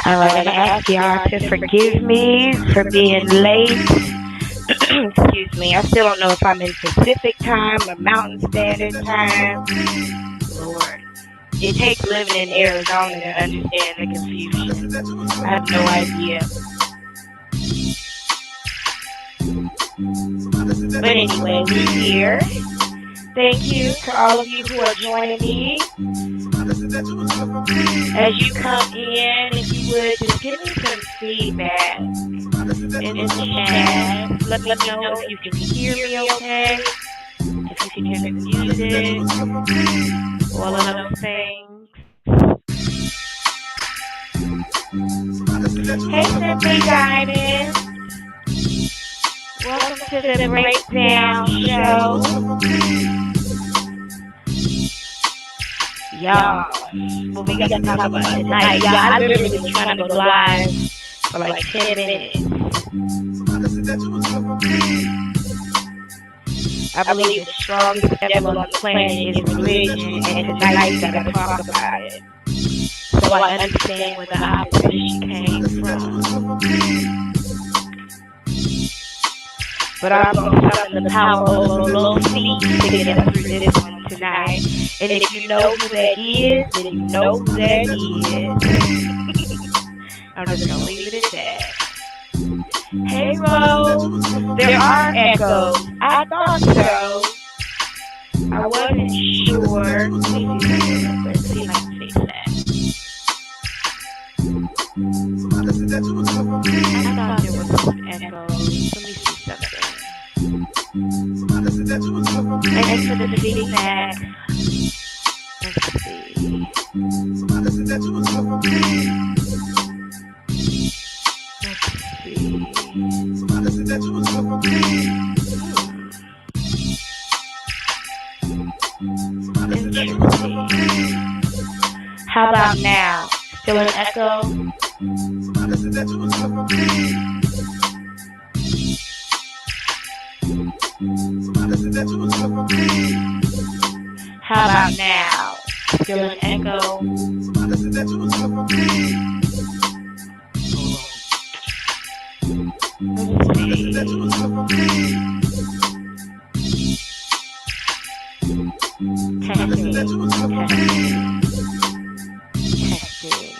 Alright, I'm gonna ask y'all to forgive me for being late. Excuse me, I still don't know if I'm in Pacific time or Mountain Standard Time. Lord, it takes living in Arizona to understand the confusion. I have no idea. But anyway, we're here. Thank you to all of you who are joining me. As you come in, if you would, just give me some feedback in the chat. Let me know if you can hear me okay, if you can hear the music, all of those things. Hey, Simply Diamond. Welcome to the Breakdown Show. Y'all, what we got to talk about tonight, y'all, I literally been trying to go live for like 10 minutes. I believe the strongest devil on the planet is religion, and tonight we got to talk about it. So I understand where the opposition came from. But I'm going to summon the power over low feet to get us through this one tonight. And if you know who that is, then you know who that is. I'm just going to leave it at that. Hey, Rose. There are echoes. I thought so. I wasn't sure. Let's see if I can fix that. I thought there was some echoes. Let me see something. And for the feedback, let's see. Interesting. How about now? Still an echo? How about now? Still an echo? Let's see. Testing, testing, testing.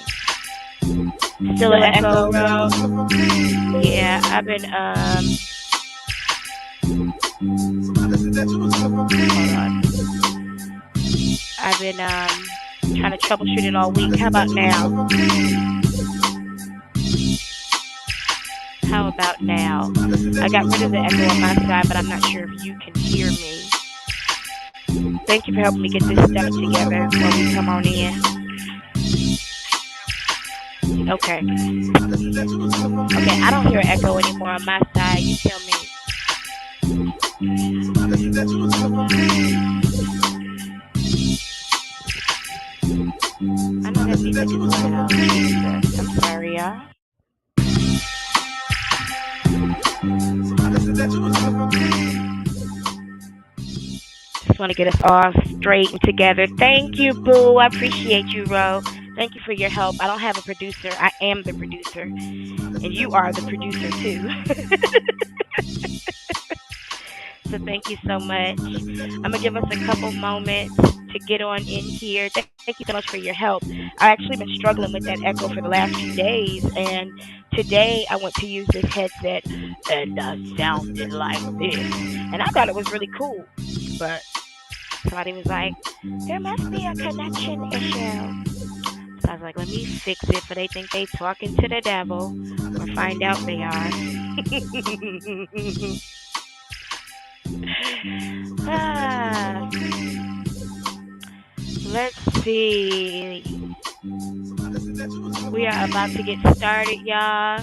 Still an echo, bro? Yeah, I've been hold on. I've been trying to troubleshoot it all week. How about now? How about now? I got rid of the echo on my side, but I'm not sure if you can hear me. Thank you for helping me get this stuff together while we come on in. Okay. Okay, I don't hear an echo anymore on my side. You tell me. I know that music is loud. Jesus. I'm sorry, y'all. Just want to get us all straight and together. Thank you, Boo. I appreciate you, Ro. Thank you for your help. I don't have a producer. I am the producer. And you are the producer, too. So thank you so much. I'm going to give us a couple moments to get on in here. Thank you so much for your help. I've actually been struggling with that echo for the last few days. And today I went to use this headset and sounded like this. And I thought it was really cool. But somebody was like, there must be a connection issue. So I was like, let me fix it for they think they talking to the devil or find out they are. Let's see. We are about to get started, y'all.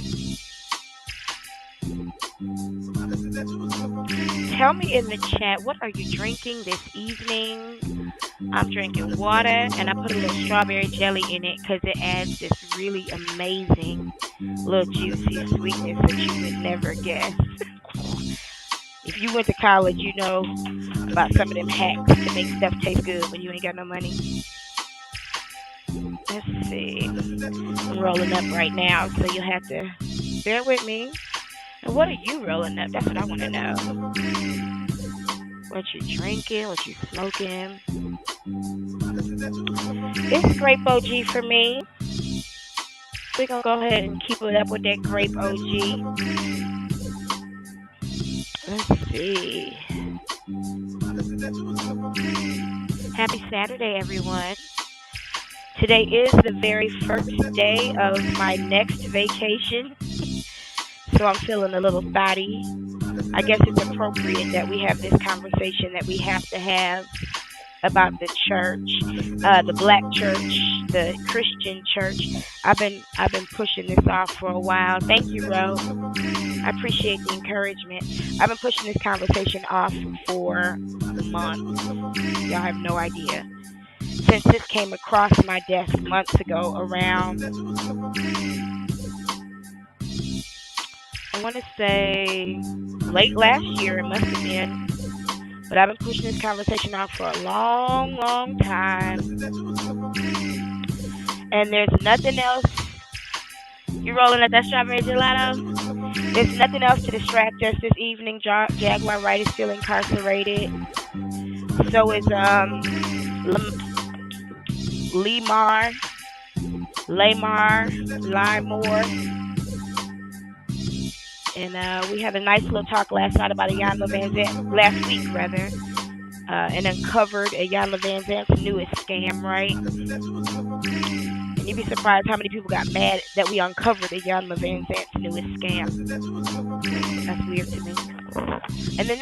Tell me in the chat, what are you drinking this evening? I'm drinking water, and I put a little strawberry jelly in it because it adds this really amazing little juicy sweetness that you would never guess. If you went to college, you know about some of them hacks to make stuff taste good when you ain't got no money. Let's see. I'm rolling up right now, so you'll have to bear with me. And what are you rolling up? That's what I want to know. What you drinking? What you smoking? It's grape OG for me. We're going to go ahead and keep it up with that grape OG. Let's see. Happy Saturday, everyone. Today is the very first day of my next vacation. So I'm feeling a little thotty. I guess it's appropriate that we have this conversation that we have to have about the church, the black church, the Christian church. I've been pushing this off for a while. Thank you, Ro. I appreciate the encouragement. I've been pushing this conversation off for months. Y'all have no idea. Since this came across my desk months ago around, I want to say late last year, it must have been. But I've been pushing this conversation off for a long, long time. And there's nothing else. You rolling up that strawberry gelato? There's nothing else to distract us this evening. Jaguar Wright is still incarcerated. So is Limar. And we had a nice little talk last night about a Jan Van Zant, last week rather, and uncovered a Jan Van Zant's newest scam, right? And you'd be surprised how many people got mad that we uncovered a Jan Van Zant's newest scam. That's weird to me. And then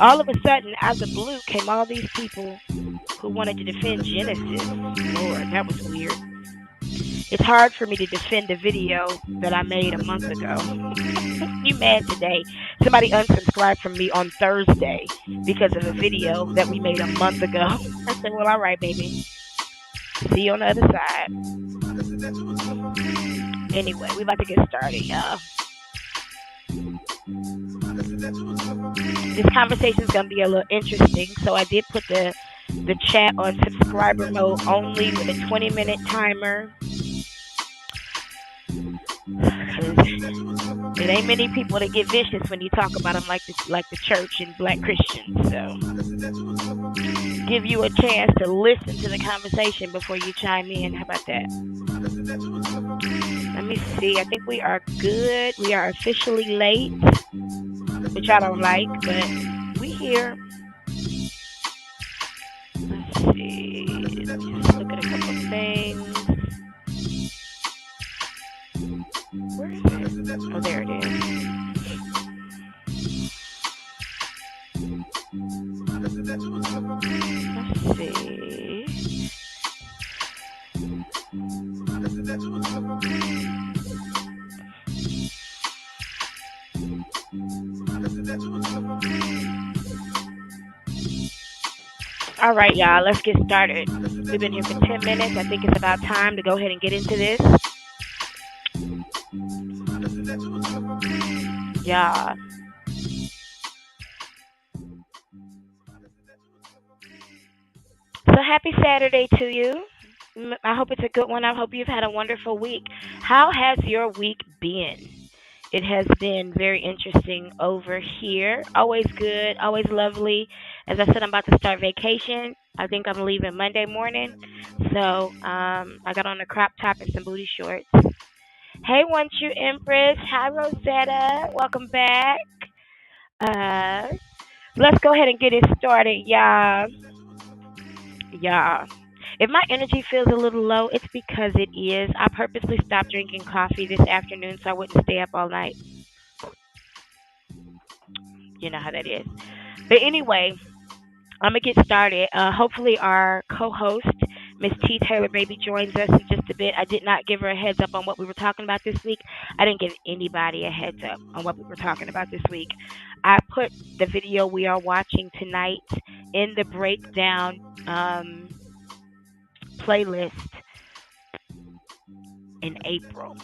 all of a sudden, out of the blue, came all these people who wanted to defend Genesis. Lord, that was weird. It's hard for me to defend a video that I made a month ago. You mad today? Somebody unsubscribed from me on Thursday because of a video that we made a month ago. I said, well, all right, baby. See you on the other side. Anyway, we about to get started, y'all. This conversation is going to be a little interesting, so I did put the chat on subscriber mode only with a 20-minute timer. It ain't many people that get vicious when you talk about them like the church and black Christians. So give you a chance to listen to the conversation before you chime in. How about that? Let me see. I think we are good. We are officially late, which I don't like, but we here. Let's see. Let me just look at a couple of things. Where is it? Oh, there it is. Let's see. All right, y'all, let's get started. We've been here for 10 minutes. I think it's about time to go ahead and get into this. Yeah. So happy Saturday to you. I hope it's a good one. I hope you've had a wonderful week. How has your week been? It has been very interesting over here. Always good, always lovely. As I said, I'm about to start vacation. I think I'm leaving Monday morning. So I got on a crop top and some booty shorts. Hey, once you Empress. Hi, Rosetta. Welcome back. Uh, let's go ahead and get it started, y'all. Yeah. If my energy feels a little low, it's because it is. I purposely stopped drinking coffee this afternoon so I wouldn't stay up all night. You know how that is. But anyway, I'm going to get started. Hopefully, our co host, Miss T. Taylor Baby, joins us in just a bit. I did not give her a heads up on what we were talking about this week. I didn't give anybody a heads up on what we were talking about this week. I put the video we are watching tonight in the breakdown playlist in April.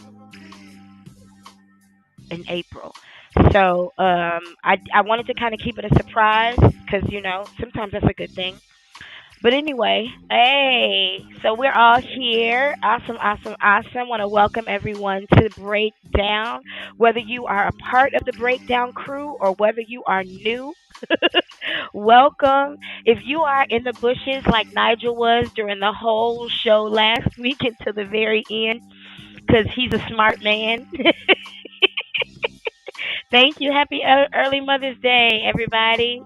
So I wanted to kind of keep it a surprise because, sometimes that's a good thing. But anyway, hey, so we're all here. Awesome, awesome, awesome. Want to welcome everyone to the breakdown. Whether you are a part of the breakdown crew or whether you are new, welcome. If you are in the bushes like Nigel was during the whole show last week until the very end, because he's a smart man. Thank you. Happy early Mother's Day, everybody.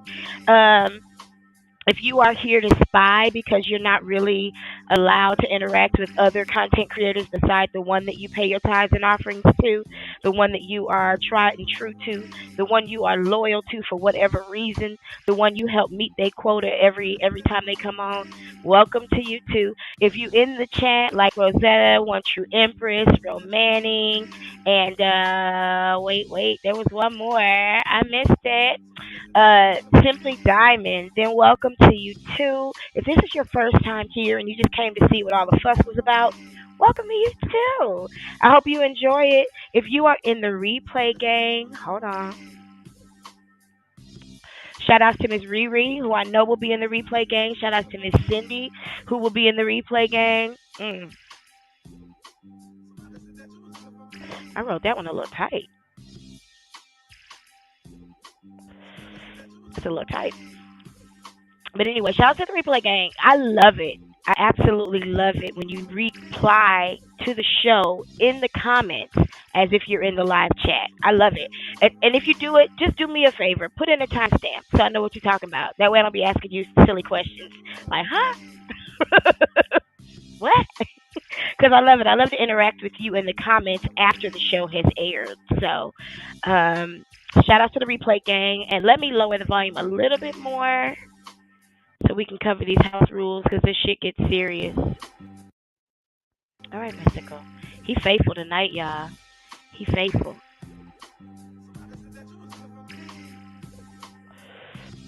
Um, if you are here to spy because you're not really allowed to interact with other content creators besides the one that you pay your tithes and offerings to, the one that you are tried and true to, the one you are loyal to for whatever reason, the one you help meet their quota every time they come on, welcome to you too. If you in the chat like Rosetta, One True Empress, Romanning, and wait, there was one more. I missed it. Simply Diamond, then welcome to you too. If this is your first time here and you just came to see what all the fuss was about, welcome to you too. I hope you enjoy it. If you are in the replay gang, hold on. Shout outs to Miss Riri, who I know will be in the replay gang. Shout outs to Miss Cindy, who will be in the replay gang. I wrote that one a little tight. It's a little tight. But anyway, shout out to the replay gang. I love it. I absolutely love it when you reply to the show in the comments as if you're in the live chat. I love it. And if you do it, just do me a favor. Put in a timestamp so I know what you're talking about. That way I don't be asking you silly questions. Like, huh? What? Because I love it. I love to interact with you in the comments after the show has aired. So, shout out to the replay gang. And let me lower the volume a little bit more so we can cover these house rules because this shit gets serious. All right, Mystical. He faithful tonight, y'all. He faithful.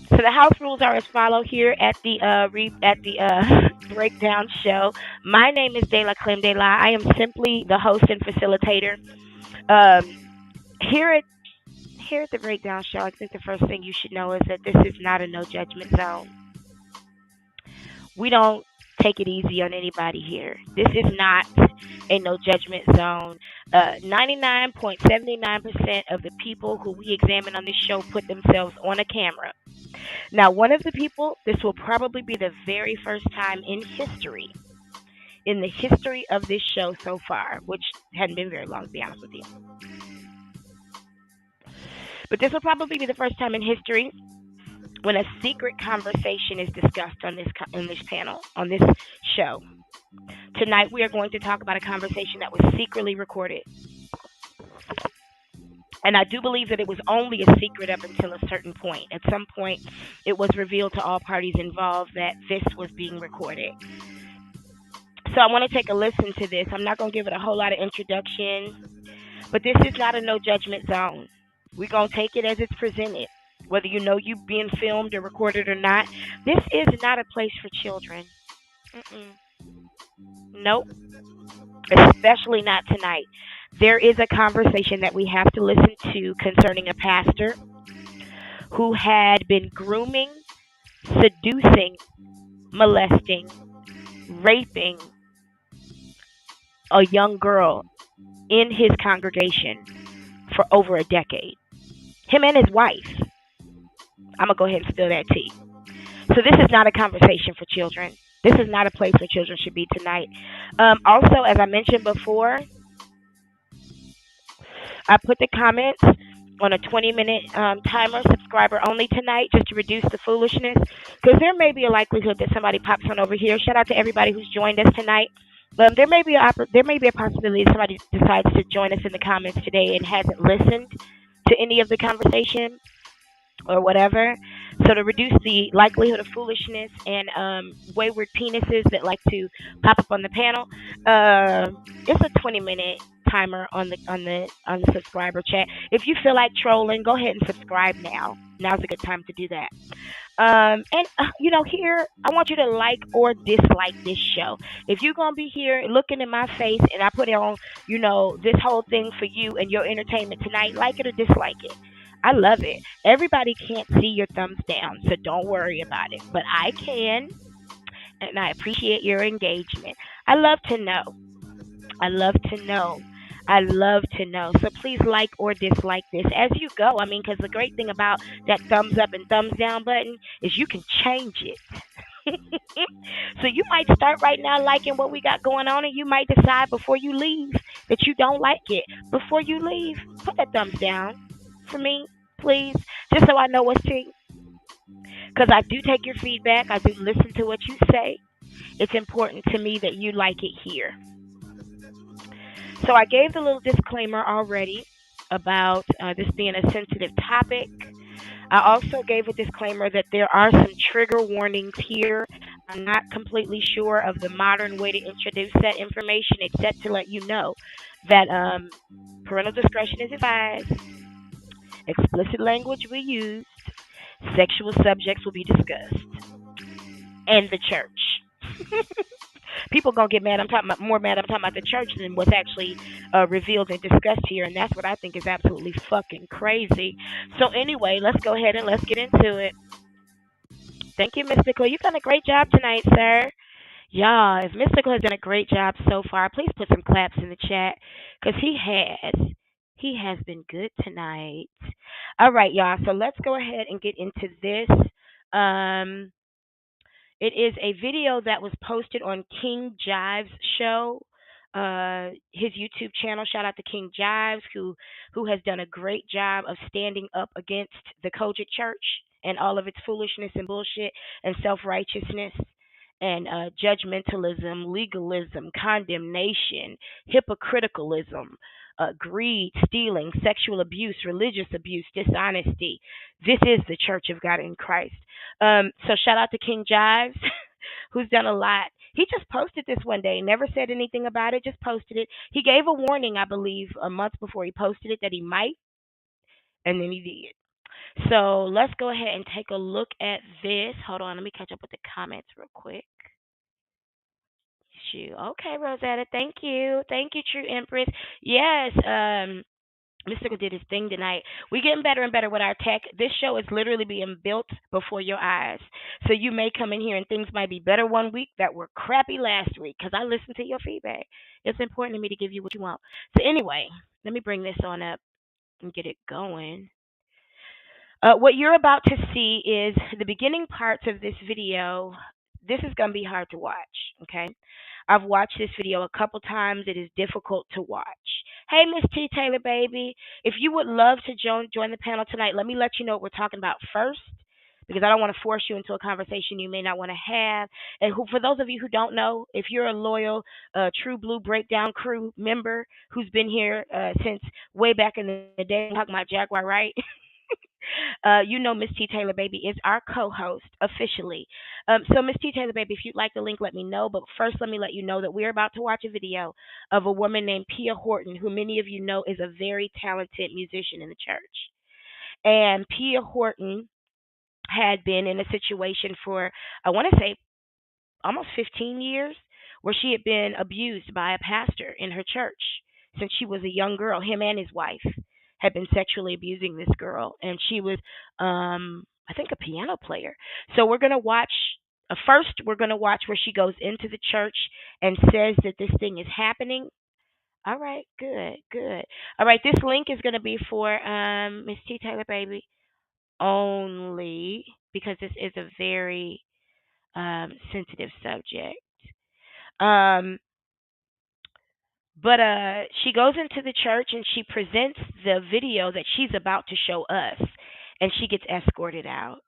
So the house rules are as follow here at the breakdown show. My name is DELACREMEDELA. I am simply the host and facilitator. Here at the breakdown show, I think the first thing you should know is that this is not a no judgment zone. We don't take it easy on anybody here. This is not a no judgment zone. 99.79% of the people who we examine on this show put themselves on a camera. Now, one of the people, this will probably be the very first time in the history of this show so far, which hadn't been very long, to be honest with you. But this will probably be the first time in history when a secret conversation is discussed on this panel on this show. Tonight we are going to talk about a conversation that was secretly recorded. And I do believe that it was only a secret up until a certain point. At some point, it was revealed to all parties involved that this was being recorded. So I want to take a listen to this. I'm not going to give it a whole lot of introduction, but this is not a no judgment zone. We're going to take it as it's presented. Whether you know you being filmed or recorded or not, this is not a place for children. Nope. Especially not tonight. There is a conversation that we have to listen to concerning a pastor who had been grooming, seducing, molesting, raping a young girl in his congregation for over a decade. Him and his wife. I'm going to go ahead and spill that tea. So this is not a conversation for children. This is not a place where children should be tonight. Also, as I mentioned before, I put the comments on a 20-minute timer, subscriber only tonight, just to reduce the foolishness. Because there may be a likelihood that somebody pops on over here. Shout out to everybody who's joined us tonight. There may be a possibility that somebody decides to join us in the comments today and hasn't listened to any of the conversation or whatever. So to reduce the likelihood of foolishness and wayward penises that like to pop up on the panel, it's a 20-minute timer on the subscriber chat. If you feel like trolling, go ahead and subscribe now. Now's a good time to do that. Here I want you to like or dislike this show. If you're gonna be here looking in my face and I put it on, this whole thing for you and your entertainment tonight, like it or dislike it. I love it. Everybody can't see your thumbs down, so don't worry about it. But I can, and I appreciate your engagement. I love to know. I love to know. I love to know. So please like or dislike this as you go. I mean, because the great thing about that thumbs up and thumbs down button is you can change it. So you might start right now liking what we got going on, and you might decide before you leave that you don't like it. Before you leave, put that thumbs down for me, please, just so I know what's to. Because I do take your feedback. I do listen to what you say. It's important to me that you like it here. So I gave the little disclaimer already about this being a sensitive topic. I also gave a disclaimer that there are some trigger warnings here. I'm not completely sure of the modern way to introduce that information, except to let you know that parental discretion is advised, explicit language will be used, sexual subjects will be discussed, and the church. People gonna get mad. I'm talking about more mad. I'm talking about the church than what's actually revealed and discussed here, and that's what I think is absolutely fucking crazy. So anyway, let's go ahead and let's get into it. Thank you, Mystical. You've done a great job tonight, sir. Y'all, if Mystical has done a great job so far, please put some claps in the chat, because he has. He has been good tonight. All right, y'all. So let's go ahead and get into this. It is a video that was posted on King Jive's show, his YouTube channel. Shout out to King Jives, who has done a great job of standing up against the Kojic Church and all of its foolishness and bullshit and self-righteousness and judgmentalism, legalism, condemnation, hypocriticalism, greed, stealing, sexual abuse, religious abuse, dishonesty. This is the Church of God in Christ. So shout out to King Jives, who's done a lot. He just posted this one day, never said anything about it, just posted it. He gave a warning, I believe, a month before he posted it that he might, and then he did. So let's go ahead and take a look at this. Hold on, let me catch up with the comments real quick. Shoot. Okay, Rosetta, thank you. Thank you, True Empress. Yes, Mystical did his thing tonight. We're getting better and better with our tech. This show is literally being built before your eyes. So you may come in here and things might be better one week that were crappy last week because I listened to your feedback. It's important to me to give you what you want. So anyway, let me bring this on up and get it going. What you're about to see is the beginning parts of this video. This is going to be hard to watch, okay? I've watched this video a couple times. It is difficult to watch. Hey, Miss T. Taylor, baby. If you would love to join the panel tonight, let me let you know what we're talking about first because I don't want to force you into a conversation you may not want to have. And for those of you who don't know, if you're a loyal True Blue Breakdown Crew member who's been here since way back in the day, I'm talking about Jaguar, right? You know Miss T Taylor Baby is our co-host officially. So Miss T Taylor Baby, if you'd like the link, let me know. But first, let me let you know that we're about to watch a video of a woman named Pia Horton, who many of you know is a very talented musician in the church. And Pia Horton had been in a situation for, I want to say, almost 15 years where she had been abused by a pastor in her church since she was a young girl. Him and his wife had been sexually abusing this girl, and she was, I think, a piano player. So we're gonna watch. First, we're gonna watch where she goes into the church and says that this thing is happening. All right, good, good. All right, this link is gonna be for Miss T Taylor Baby only because this is a very sensitive subject. Um, but she goes into the church and she presents the video that she's about to show us, and she gets escorted out.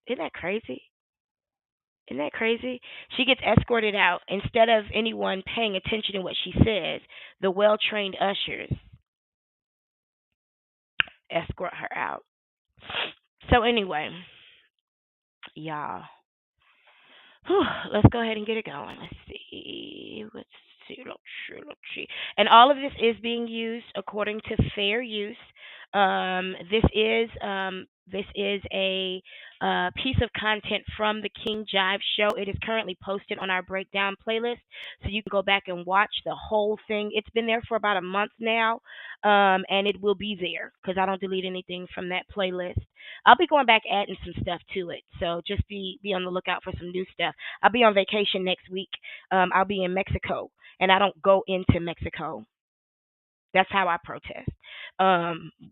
Isn't that crazy? Isn't that crazy? She gets escorted out. Instead of anyone paying attention to what she says, the well trained ushers escort her out. So, anyway, y'all, whew, let's go ahead and get it going. Let's see. Let's see. And all of this is being used according to fair use. This is a piece of content from the King Jive show. It is currently posted on our breakdown playlist, so you can go back and watch the whole thing. It's been there for about a month now, and it will be there because I don't delete anything from that playlist. I'll be going back adding some stuff to it, so just be on the lookout for some new stuff. I'll be on vacation next week. I'll be in Mexico, and I don't go into Mexico. That's how I protest.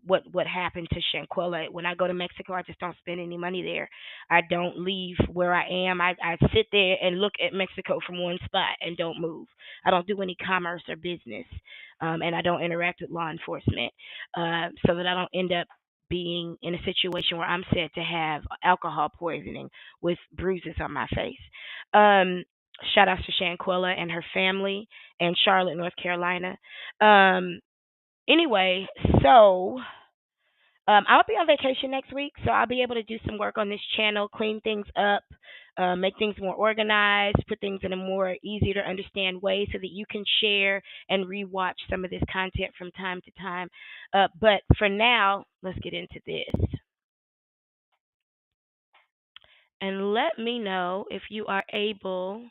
What happened to Shanquella? When I go to Mexico, I just don't spend any money there. I don't leave where I am. I sit there and look at Mexico from one spot and don't move. I don't do any commerce or business, and I don't interact with law enforcement, so that I don't end up being in a situation where I'm said to have alcohol poisoning with bruises on my face. Um, Shout outs to Shanquella and her family and Charlotte, North Carolina. Um, Anyway, so I'll be on vacation next week, so I'll be able to do some work on this channel, clean things up, make things more organized, put things in a more easier to understand way so that you can share and rewatch some of this content from time to time. But for now, let's get into this. And let me know if you are able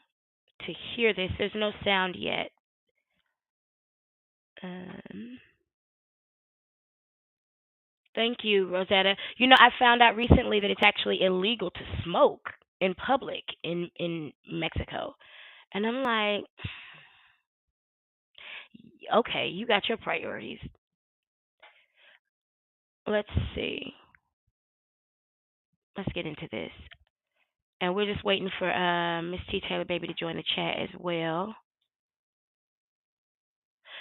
to hear this. There's no sound yet. Um, Thank you, Rosetta. You know, I found out recently that it's actually illegal to smoke in public in Mexico. And I'm like, okay, you got your priorities. Let's see. Let's get into this. And we're just waiting for Miss T Taylor Baby to join the chat as well.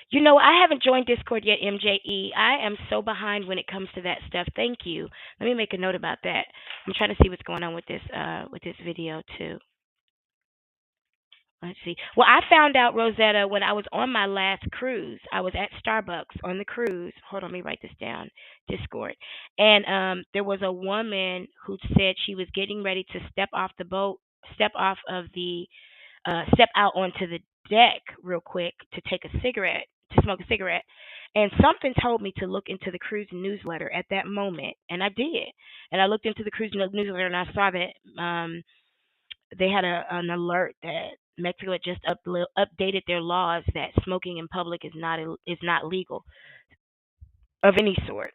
You know, I haven't joined Discord yet, MJE. I am so behind when it comes to that stuff. Thank you. Let me make a note about that. I'm trying to see what's going on with this video too. Let's see. Well, I found out, Rosetta, when I was on my last cruise. I was at Starbucks on the cruise. Hold on, let me write this down. Discord. And there was a woman who said she was getting ready to step off the boat, step off of the, step out onto the deck real quick to take a cigarette, to smoke a cigarette. And something told me to look into the cruise newsletter at that moment, and I did. And I looked into the cruise newsletter, and I saw that they had an alert that Mexico had just updated their laws that smoking in public is not legal. of any sort,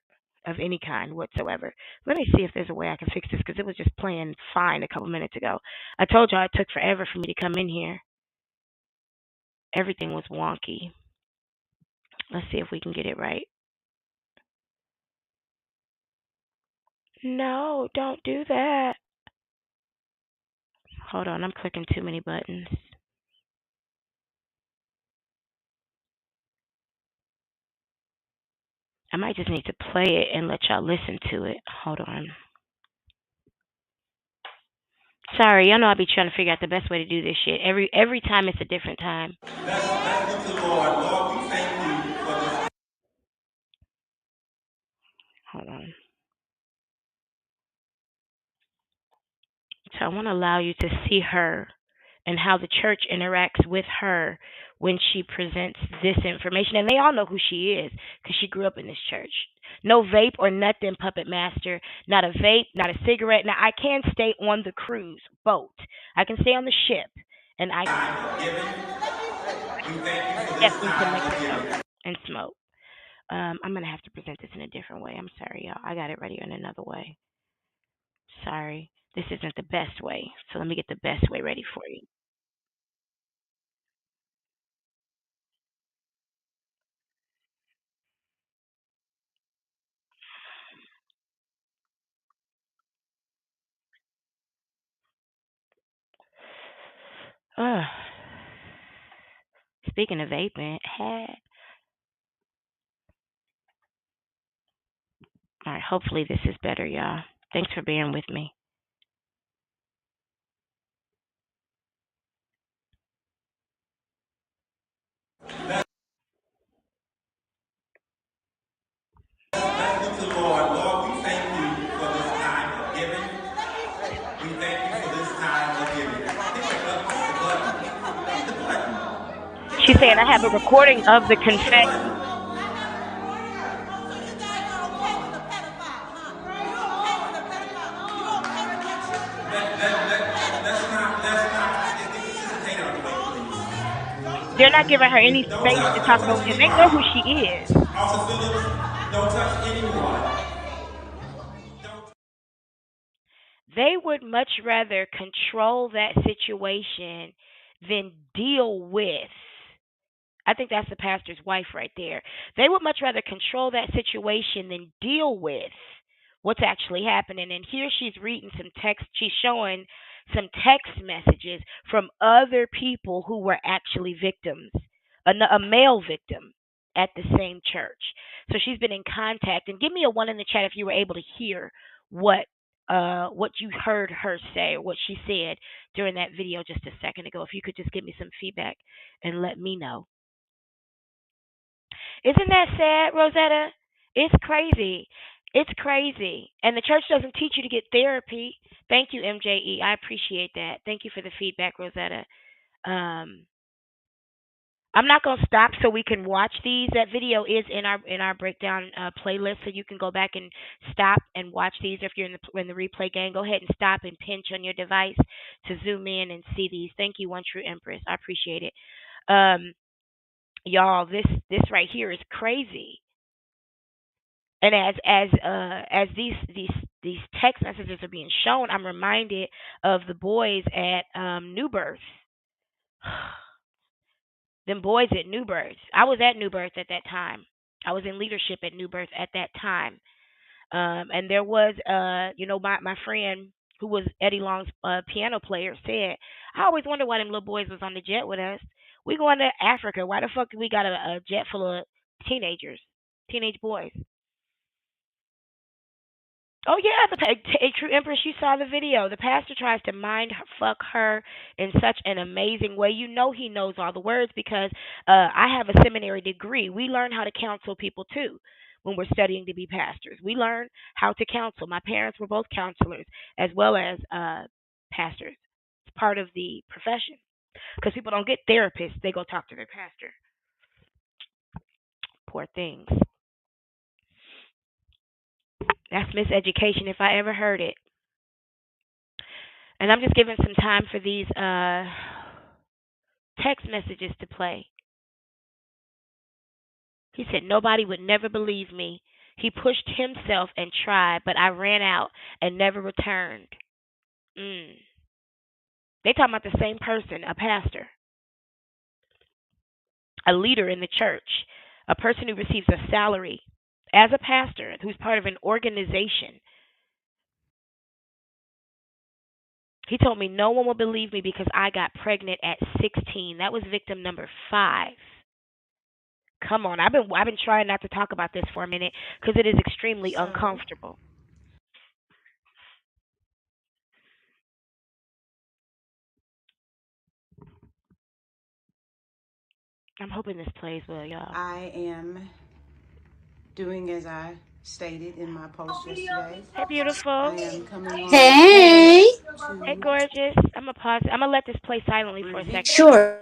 of any kind whatsoever. Let me see if there's a way I can fix this because it was just playing fine a couple minutes ago. I told y'all it took forever for me to come in here. Everything was wonky. Let's see if we can get it right. No, don't do that. Hold on, I'm clicking too many buttons. I might just need to play it and let y'all listen to it. Hold on. Sorry, y'all know I be trying to figure out the best way to do this shit. Every time it's a different time. Let's give the Lord. Lord, we thank you for this. Hold on. So I want to allow you to see her and how the church interacts with her when she presents this information. And they all know who she is because she grew up in this church. No vape or nothing, Puppet Master. Not a vape, not a cigarette. Now, I can stay on the cruise boat. I can stay on the ship. And I definitely can make it and smoke. I'm going to have to present this in a different way. I'm sorry, y'all. I got it ready in another way. Sorry. This isn't the best way. So let me get the best way ready for you. Uh, Speaking of vaping, all right, hopefully this is better, y'all. Thanks for bearing with me. Thank you, Lord. Lord, we thank you for this time of giving. We thank you for this time of giving. She's saying I have a recording of the confession. They're not giving her any space to talk about, and they know who she is. Officer Phillips, don't touch anyone. They would much rather control that situation than deal with. I think that's the pastor's wife right there. They would much rather control that situation than deal with what's actually happening. And here she's reading some text, she's showing some text messages from other people who were actually victims, a male victim at the same church. So she's been in contact. And give me a one in the chat if you were able to hear what you heard her say or what she said during that video just a second ago. If you could just give me some feedback and let me know. Isn't that sad, Rosetta? It's crazy. It's crazy. And the church doesn't teach you to get therapy. Thank you, MJE. I appreciate that. Thank you for the feedback, Rosetta. Um, I'm not gonna stop so we can watch these. That video is in our breakdown playlist, so you can go back and stop and watch these. If you're in the replay gang, go ahead and stop and pinch on your device to zoom in and see these. Thank you, One True Empress. I appreciate it. Um, y'all, this right here is crazy. And as these text messages are being shown, I'm reminded of the boys at New Birth. Them boys at New Birth. I was at New Birth at that time. I was in leadership at New Birth at that time. And there was, my friend who was Eddie Long's piano player said, I always wonder why them little boys was on the jet with us. We going to Africa. Why the fuck we got a jet full of teenage boys? Oh yeah, a true empress. You saw the video. The pastor tries to mind fuck her in such an amazing way. You know he knows all the words because I have a seminary degree. We learn how to counsel people too when we're studying to be pastors. We learn how to counsel. My parents were both counselors as well as pastors. It's part of the profession because people don't get therapists; they go talk to their pastor. Poor things. That's miseducation if I ever heard it. And I'm just giving some time for these text messages to play. He said, nobody would never believe me. He pushed himself and tried, but I ran out and never returned. Mm. They talking about the same person, a pastor, a leader in the church, a person who receives a salary as a pastor, who's part of an organization. He told me no one will believe me because I got pregnant at 16. That was victim number 5. Come on, I've been trying not to talk about this for a minute because it is extremely So uncomfortable. I'm hoping this plays well, y'all. I am doing as I stated in my post yesterday. Hey, I beautiful. am coming on here Hey, Hey, to gorgeous. I'm gonna pause. I'm gonna let this play silently for a review. second. sure.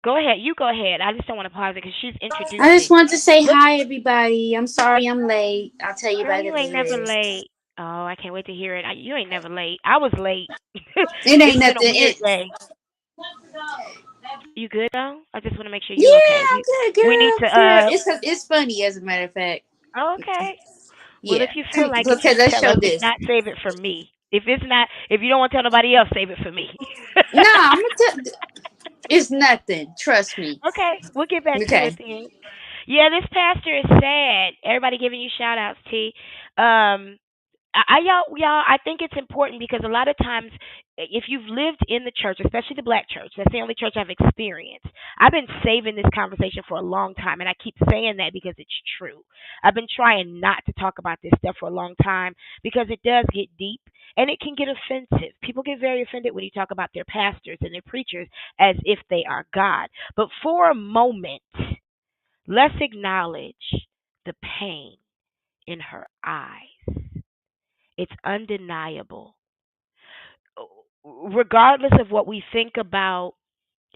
Go ahead. You go ahead. I just don't want to pause it because she's I just introducing. want to say What, hi, everybody. I'm sorry I'm late. I'll tell you girl? about You it ain't never later. late. Oh, I can't wait to hear it. You ain't never late. I was late. It ain't It's been a nothing. weird day. You good though? I just want to make sure you okay. Yeah, I'm good, We need girl. to. Girl, it's funny as a matter of fact. Oh, okay. Well, if Yeah, you come feel like it, okay. just Let's tell us. show If this. not, save it for me. If it's not, if you don't want to tell nobody else, save it for me. No, I'm gonna tell. It's nothing. Trust me. Okay, we'll get back to it Okay, then. Yeah, this pastor is sad. Everybody giving you shout outs, T. Y'all, I think it's important because a lot of times, if you've lived in the church, especially the black church, that's the only church I've experienced. I've been saving this conversation for a long time, and I keep saying that because it's true. I've been trying not to talk about this stuff for a long time because it does get deep and it can get offensive. People get very offended when you talk about their pastors and their preachers as if they are God. But for a moment, let's acknowledge the pain in her eyes. It's undeniable. Regardless of what we think about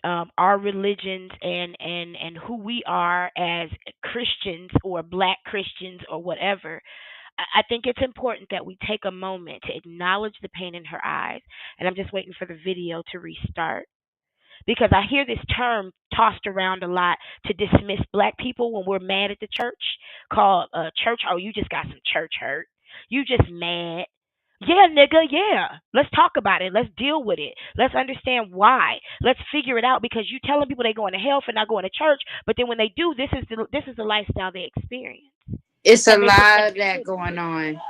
our religions and who we are as Christians or black Christians or whatever, I think it's important that we take a moment to acknowledge the pain in her eyes. And I'm just waiting for the video to restart because I hear this term tossed around a lot to dismiss black people when we're mad at the church, called church. Oh, you just got some church hurt. You just mad. Yeah, nigga, yeah. Let's talk about it. Let's deal with it. Let's understand why. Let's figure it out because you telling people they going to hell for not going to church, but then when they do, this is the lifestyle they experience, it's a and they lot protect of their that children. going on.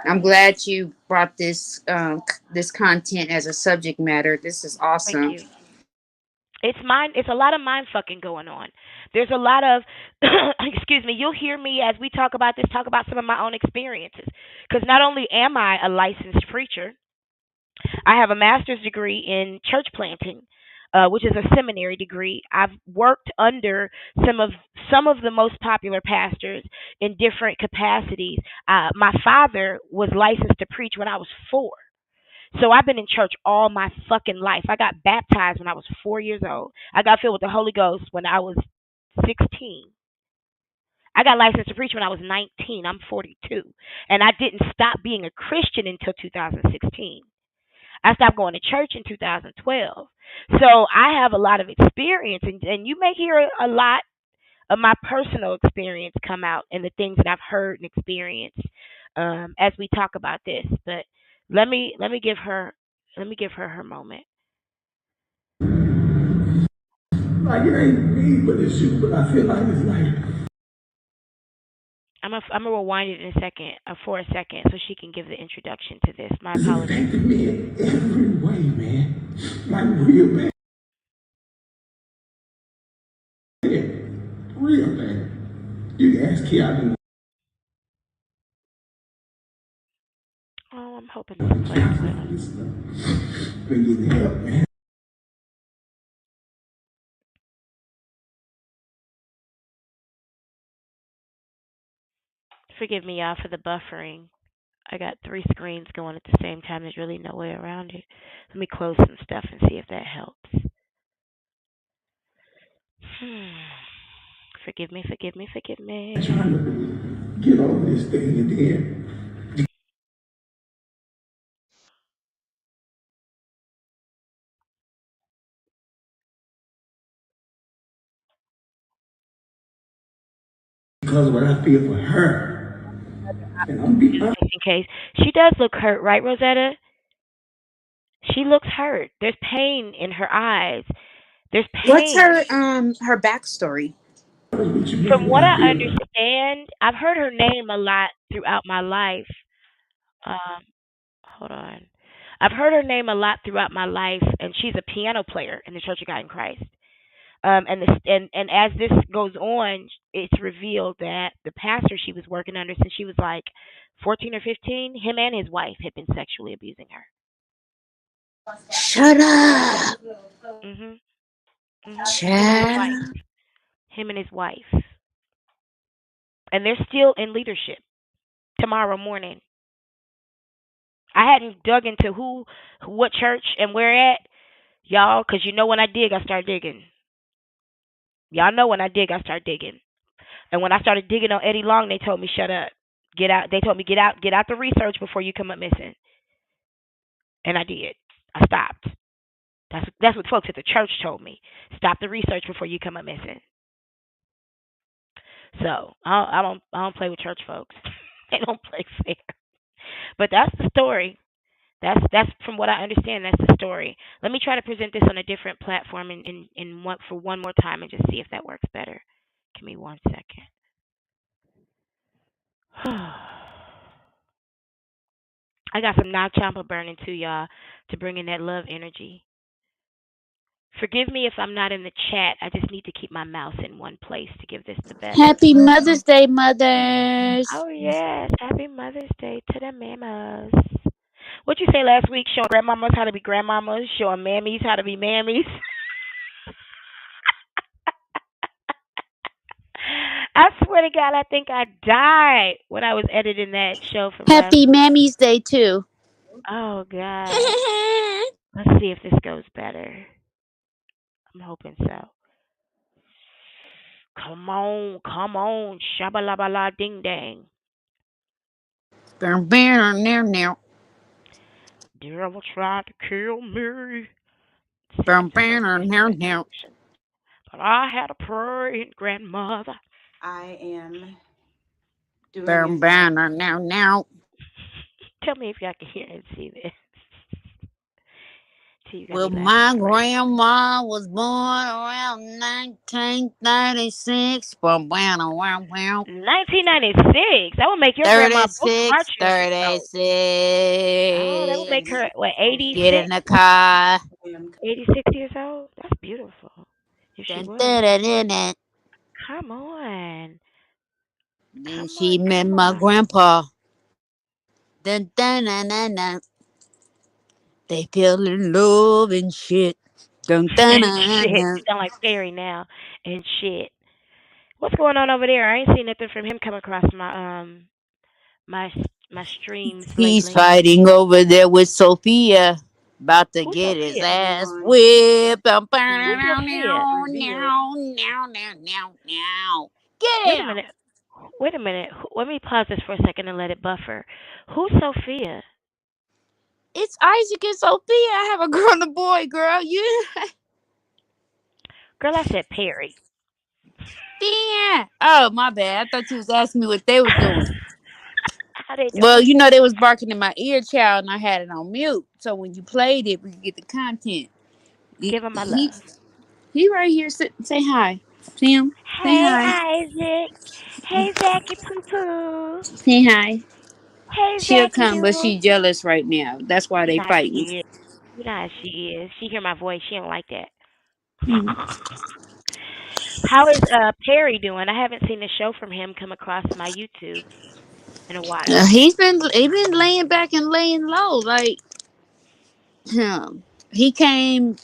I'm glad you brought this content as a subject matter. This is Thank awesome. you. It's a lot of mind fucking going on. There's a lot of excuse me, you'll hear me as we talk about this talk about some of my own experiences because not only am I a licensed preacher, I have a master's degree in church planting, which is a seminary degree. I've worked under some of the most popular pastors in different capacities. My father was licensed to preach when I was 4. So I've been in church all my fucking life. I got baptized when I was 4 years old. I got filled with the Holy Ghost when I was 16. I got licensed to preach when I was 19. I'm 42. And I didn't stop being a Christian until 2016. I stopped going to church in 2012. So I have a lot of experience, and you may hear a lot of my personal experience come out and the things that I've heard and experienced as we talk about this. But let me give her her moment. Like it ain't me, but it's you. But I feel like it's like I'm gonna rewind it in a second, for a second, so she can give the introduction to this. My it's apologies. impacted me in every way, man. Like real bad, real bad. You can ask Keanu Oh, I'm hoping this and plays counseling well. for this stuff. Been getting help, man. Forgive me, y'all, for the buffering. I got 3 screens going at the same time. There's really no way around it. Let me close some stuff and see if that helps. Forgive me, forgive me, forgive Trying me. to get over this thing, and then because of what I feel for her. And I'm be honest. just in case. She does look hurt, right, Rosetta? She looks hurt. There's pain in her eyes. There's What's pain. her backstory? With you, From man. what I I feel understand, I've heard her name a lot throughout my life. Um, hold on. I've heard her name a lot throughout my life, and she's a piano player in the Church of God in Christ. And as this goes on, it's revealed that the pastor she was working under since she was like 14 or 15, him and his wife had been sexually abusing her. Shut up, Mhm. Mhm. Him and his wife. child. Him and his wife. And they're still in leadership tomorrow morning. I hadn't dug into what church, and where at, y'all, because you know when I dig, I start digging. Y'all know when I dig, I start digging. And when I started digging on Eddie Long, they told me shut up, get out. They told me get out the research before you come up missing, and I did. I stopped. That's what folks at the church told me. Stop the research before you come up missing. So I don't play with church folks. They don't play fair. But that's the story. That's from what I understand. That's the story. Let me try to present this on a different platform in one for one more time and just see if that works better. Give me 1 second. I got some knock chomper burning too, y'all, to bring in that love energy. Forgive me if I'm not in the chat. I just need to keep my mouse in one place to give this the best. Happy Mother's Day, mothers. Oh yes, happy Mother's Day to the mamas. What you say last week? Showing grandmamas how to be grandmamas, showing mammies how to be mammies. I swear to God, I think I died when I was editing that show from last Happy week. Mammy's Day too. Oh God. Let's see if this goes better. I'm hoping so. Come on, shabalabala ding dang. Now. Devil tried to kill me. See if this goes any better. Now. But I had a praying grandmother. I am doing as I Now. Tell me if y'all can hear and see this. See, you got Well, me laughing my already. grandma was born around 1936. Wow. 1996. That would make your grandma both of our 36, children old. Oh, that would make 36. her, what, Get in 86? the car. am. 86 years old? That's beautiful. If she Dun, was. dun, dun, dun, dun. Come on. Then Come she on, met come my on. grandpa. Dun, dun, dun, dun, dun. They fell in love and shit. Dun, dun, And dun, shit. dun. You sound like Perry now. And shit. What's going on over there? I ain't seen nothing from him come across my my streams He's lately. fighting over there with Sophia. About to Who's get his Sophia? Hold ass on. whipped. Who's Be Sophia? revealed. Get Wait a him! minute. Wait a minute. Let me pause this for a second and let it buffer. Who's Sophia? It's Isaac and Sophia. I have a girl and a boy, girl. You Girl, I said Perry. damn. Oh, my bad. I thought you was asking me what they was doing. How they Well, doing? you know they was barking in my ear, child, and I had it on mute. So when you played it, we could get the content. He Give him my he, love. he right here. Say hi. See him? Say Hey, hi. Isaac. Hey, Zachy Poo Poo. Say hi. Hey, She'll Zachy come, but Doodle. she jealous right now. That's why they Nah, fighting. she is. Nah, she is. She hear my voice. She don't like that. Mhm. How is Perry doing? I haven't seen a show from him come across my YouTube in a while. He been laying back and laying low. Like he came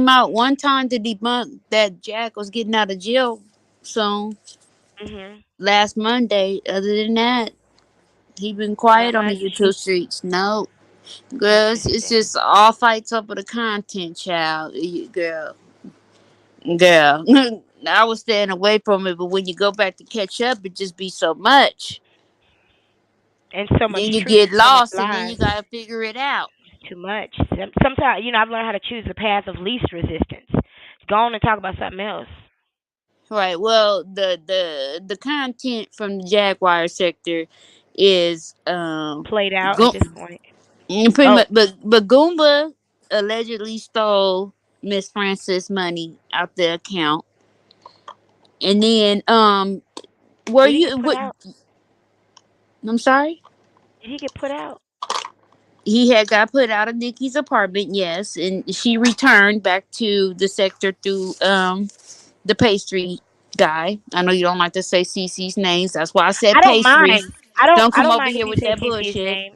out one time to debunk that Jack was getting out of jail soon Mhm. last Monday. Other than that, he been Not quiet on the much. YouTube streets. No, girl, it's Interesting. just all fights over the content, child. Girl. I was staying away from it, but when you go back to catch up, it just be so much. And so much Then you truth get and so much lost, and then you lies. gotta figure it out. Too much. Sometimes, I've learned how to choose the path of least resistance. Go on and talk about something else. Right. Well, the content from the Jaguar sector is Played out at this Goom- point. pretty Oh, much, but Goomba allegedly stole Miss Francis money out the account, and then were did he get you put what? out? I'm sorry. Did he get put out? He had got put out of Nikki's apartment, yes, and she returned back to the sector through the pastry guy. I know you don't like to say Cece's names. That's why I said I don't pastry. mind. I don't. Don't I come don't over mind if here you with say that CC's bullshit. name.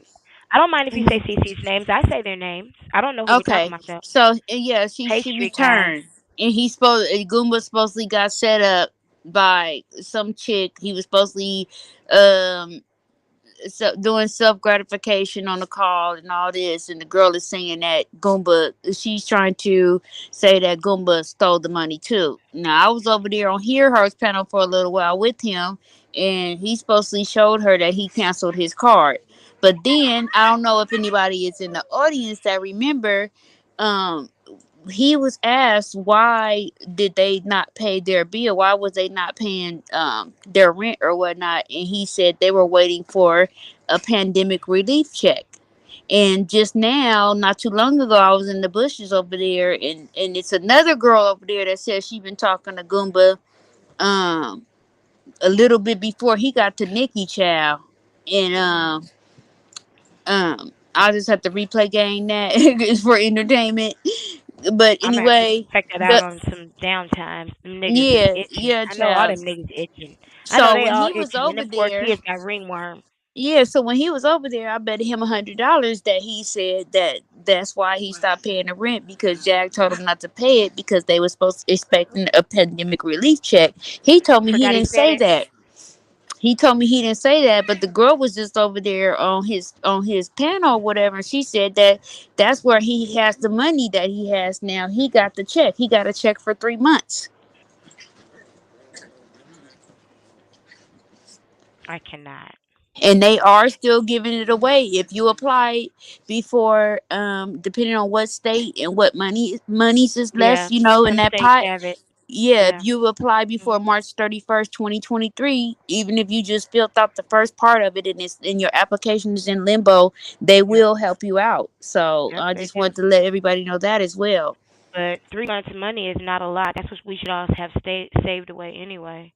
I don't mind if you say Mhm. CC's names. I say their names. I don't know who we're talking Okay, about though. so yeah, she Pastry guy. returned, and Goomba supposedly got set up by some chick. He was supposedly um doing self gratification on the call and all this, and the girl is saying that Goomba, she's trying to say that Goomba stole the money too. Now I was over there on Hear Her's panel for a little while with him, and he supposedly showed her that he canceled his card. But then I don't know if anybody is in the audience that remember. Um, he was asked why did they not pay their bill, why was they not paying their rent or whatnot, and he said they were waiting for a pandemic relief check. And just now, not too long ago, I was in the bushes over there, and it's another girl over there that says she been talking to Goomba um a little bit before he got to Nikki Chow. And I'll just have to replay game that for entertainment. But I'm gonna have to anyway, check that out the on some downtime. Them niggas is yeah, itching. yeah, I know all child. them niggas itching. I know So they when all he was itching. And over them poor there, kids got ringworm. yeah, so when he was over there, I bet him $100 that he said that that's why he stopped paying the rent, because Jack told him not to pay it because they were supposed to expecting a pandemic relief check. He told me he Forgot he didn't said say it. that. He told me he didn't say that, but the girl was just over there on his panel or whatever, and she said that that's where he has the money that he has now. He got the check. He got a check for 3 months. I cannot. And they are still giving it away if you apply before depending on what state and what monies is left, Yeah. you know, in Some that states pot. have it. Yeah, if Yeah. you apply before Mhm. March 31st 2023, even if you just filled out the first part of it and it's in your application is in limbo, they Yep. will help you out. So Yep. I They just do. want to let everybody know that as well. But 3 months of money is not a lot. That's what we should all have saved away anyway.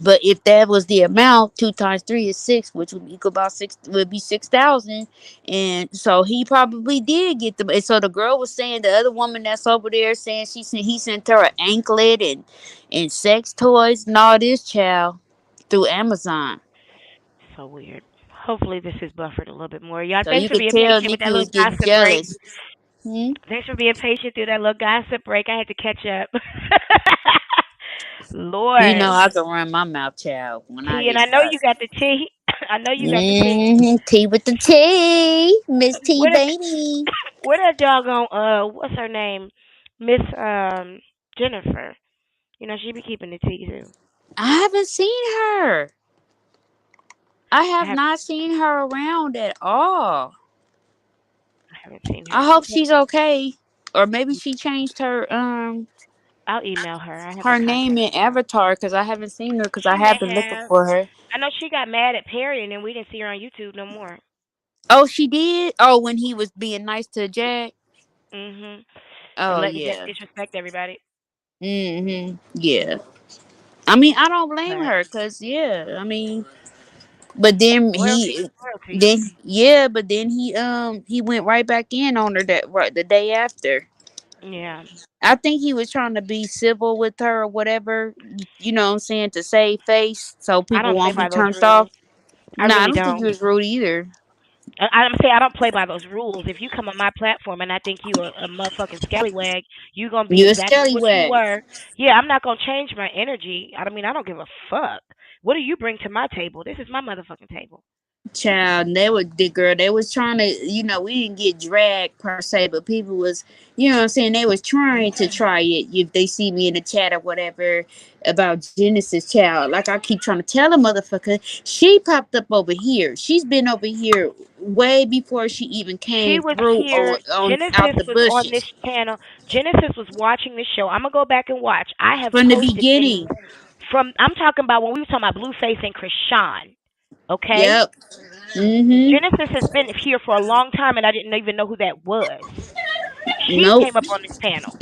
But if that was the amount, 2 times 3 is 6, which would equal about six, would be 6,000. And so he probably did get them. And so the girl was saying, the other woman that's over there saying he sent her an anklet and sex toys and all this, child, through Amazon. So weird. Hopefully this is buffered a little bit more. Y'all, So thanks you for could being tell patient with Nikki that little was getting gossip break. jealous. Hmm? Thanks for being patient through that little gossip break. I had to catch up. You know Lord. I can run my mouth, child, when I Tea, and get I know you started. got the tea. I know you got the tea. Tea with the tea, Miss T Where did baby. where that doggone what's her name? Miss Jennifer. You know, she be keeping the tea too. I haven't seen her. I I have have not seen her around at all. I haven't seen her. I hope she's okay. Or maybe she changed I'll email her. I have her her name contact in info. Avatar, because I haven't seen her, because I She may have been looking have. for her. I know she got mad at Perry and then we didn't see her on YouTube no more. Oh, she did? Oh, when he was being nice to Jack? Mhm. And Oh letting Jack yeah. disrespect everybody. Yeah. I mean, I don't blame But her, because yeah, I mean, but then loyalty he is loyalty. then yeah, but then he went right back in on her that right the day after. Yeah. I think he was trying to be civil with her or whatever, you know what I'm saying, to save face so I people don't play won't be by those turned off. rules. I Nah, I really don't think he don't. was rude either. I'm saying I don't play by those rules. If you come on my platform and I think you a motherfucking scallywag, you gonna be You a exactly what you scallywag. were. Yeah, I'm not gonna change my energy. I mean, I don't give a fuck. What do you bring to my table? This is my motherfucking table. Child, they were the girl. They was trying to, we didn't get dragged per se, but people was, you know what I'm saying. They was trying to try it. If they see me in the chat or whatever about Genesis, child, like I keep trying to tell a motherfucker, she popped up over here. She's been over here way before she even She came was through here. on out Genesis the was on this bushes channel. Genesis was watching this show. I'm gonna go back and watch. I have from the posted things beginning. From I'm talking about when we were talking about Blueface and Krishan. Okay, Yep. Mhm. Genesis has been here for a long time, and I didn't even know who that was. She Nope. came up on this panel.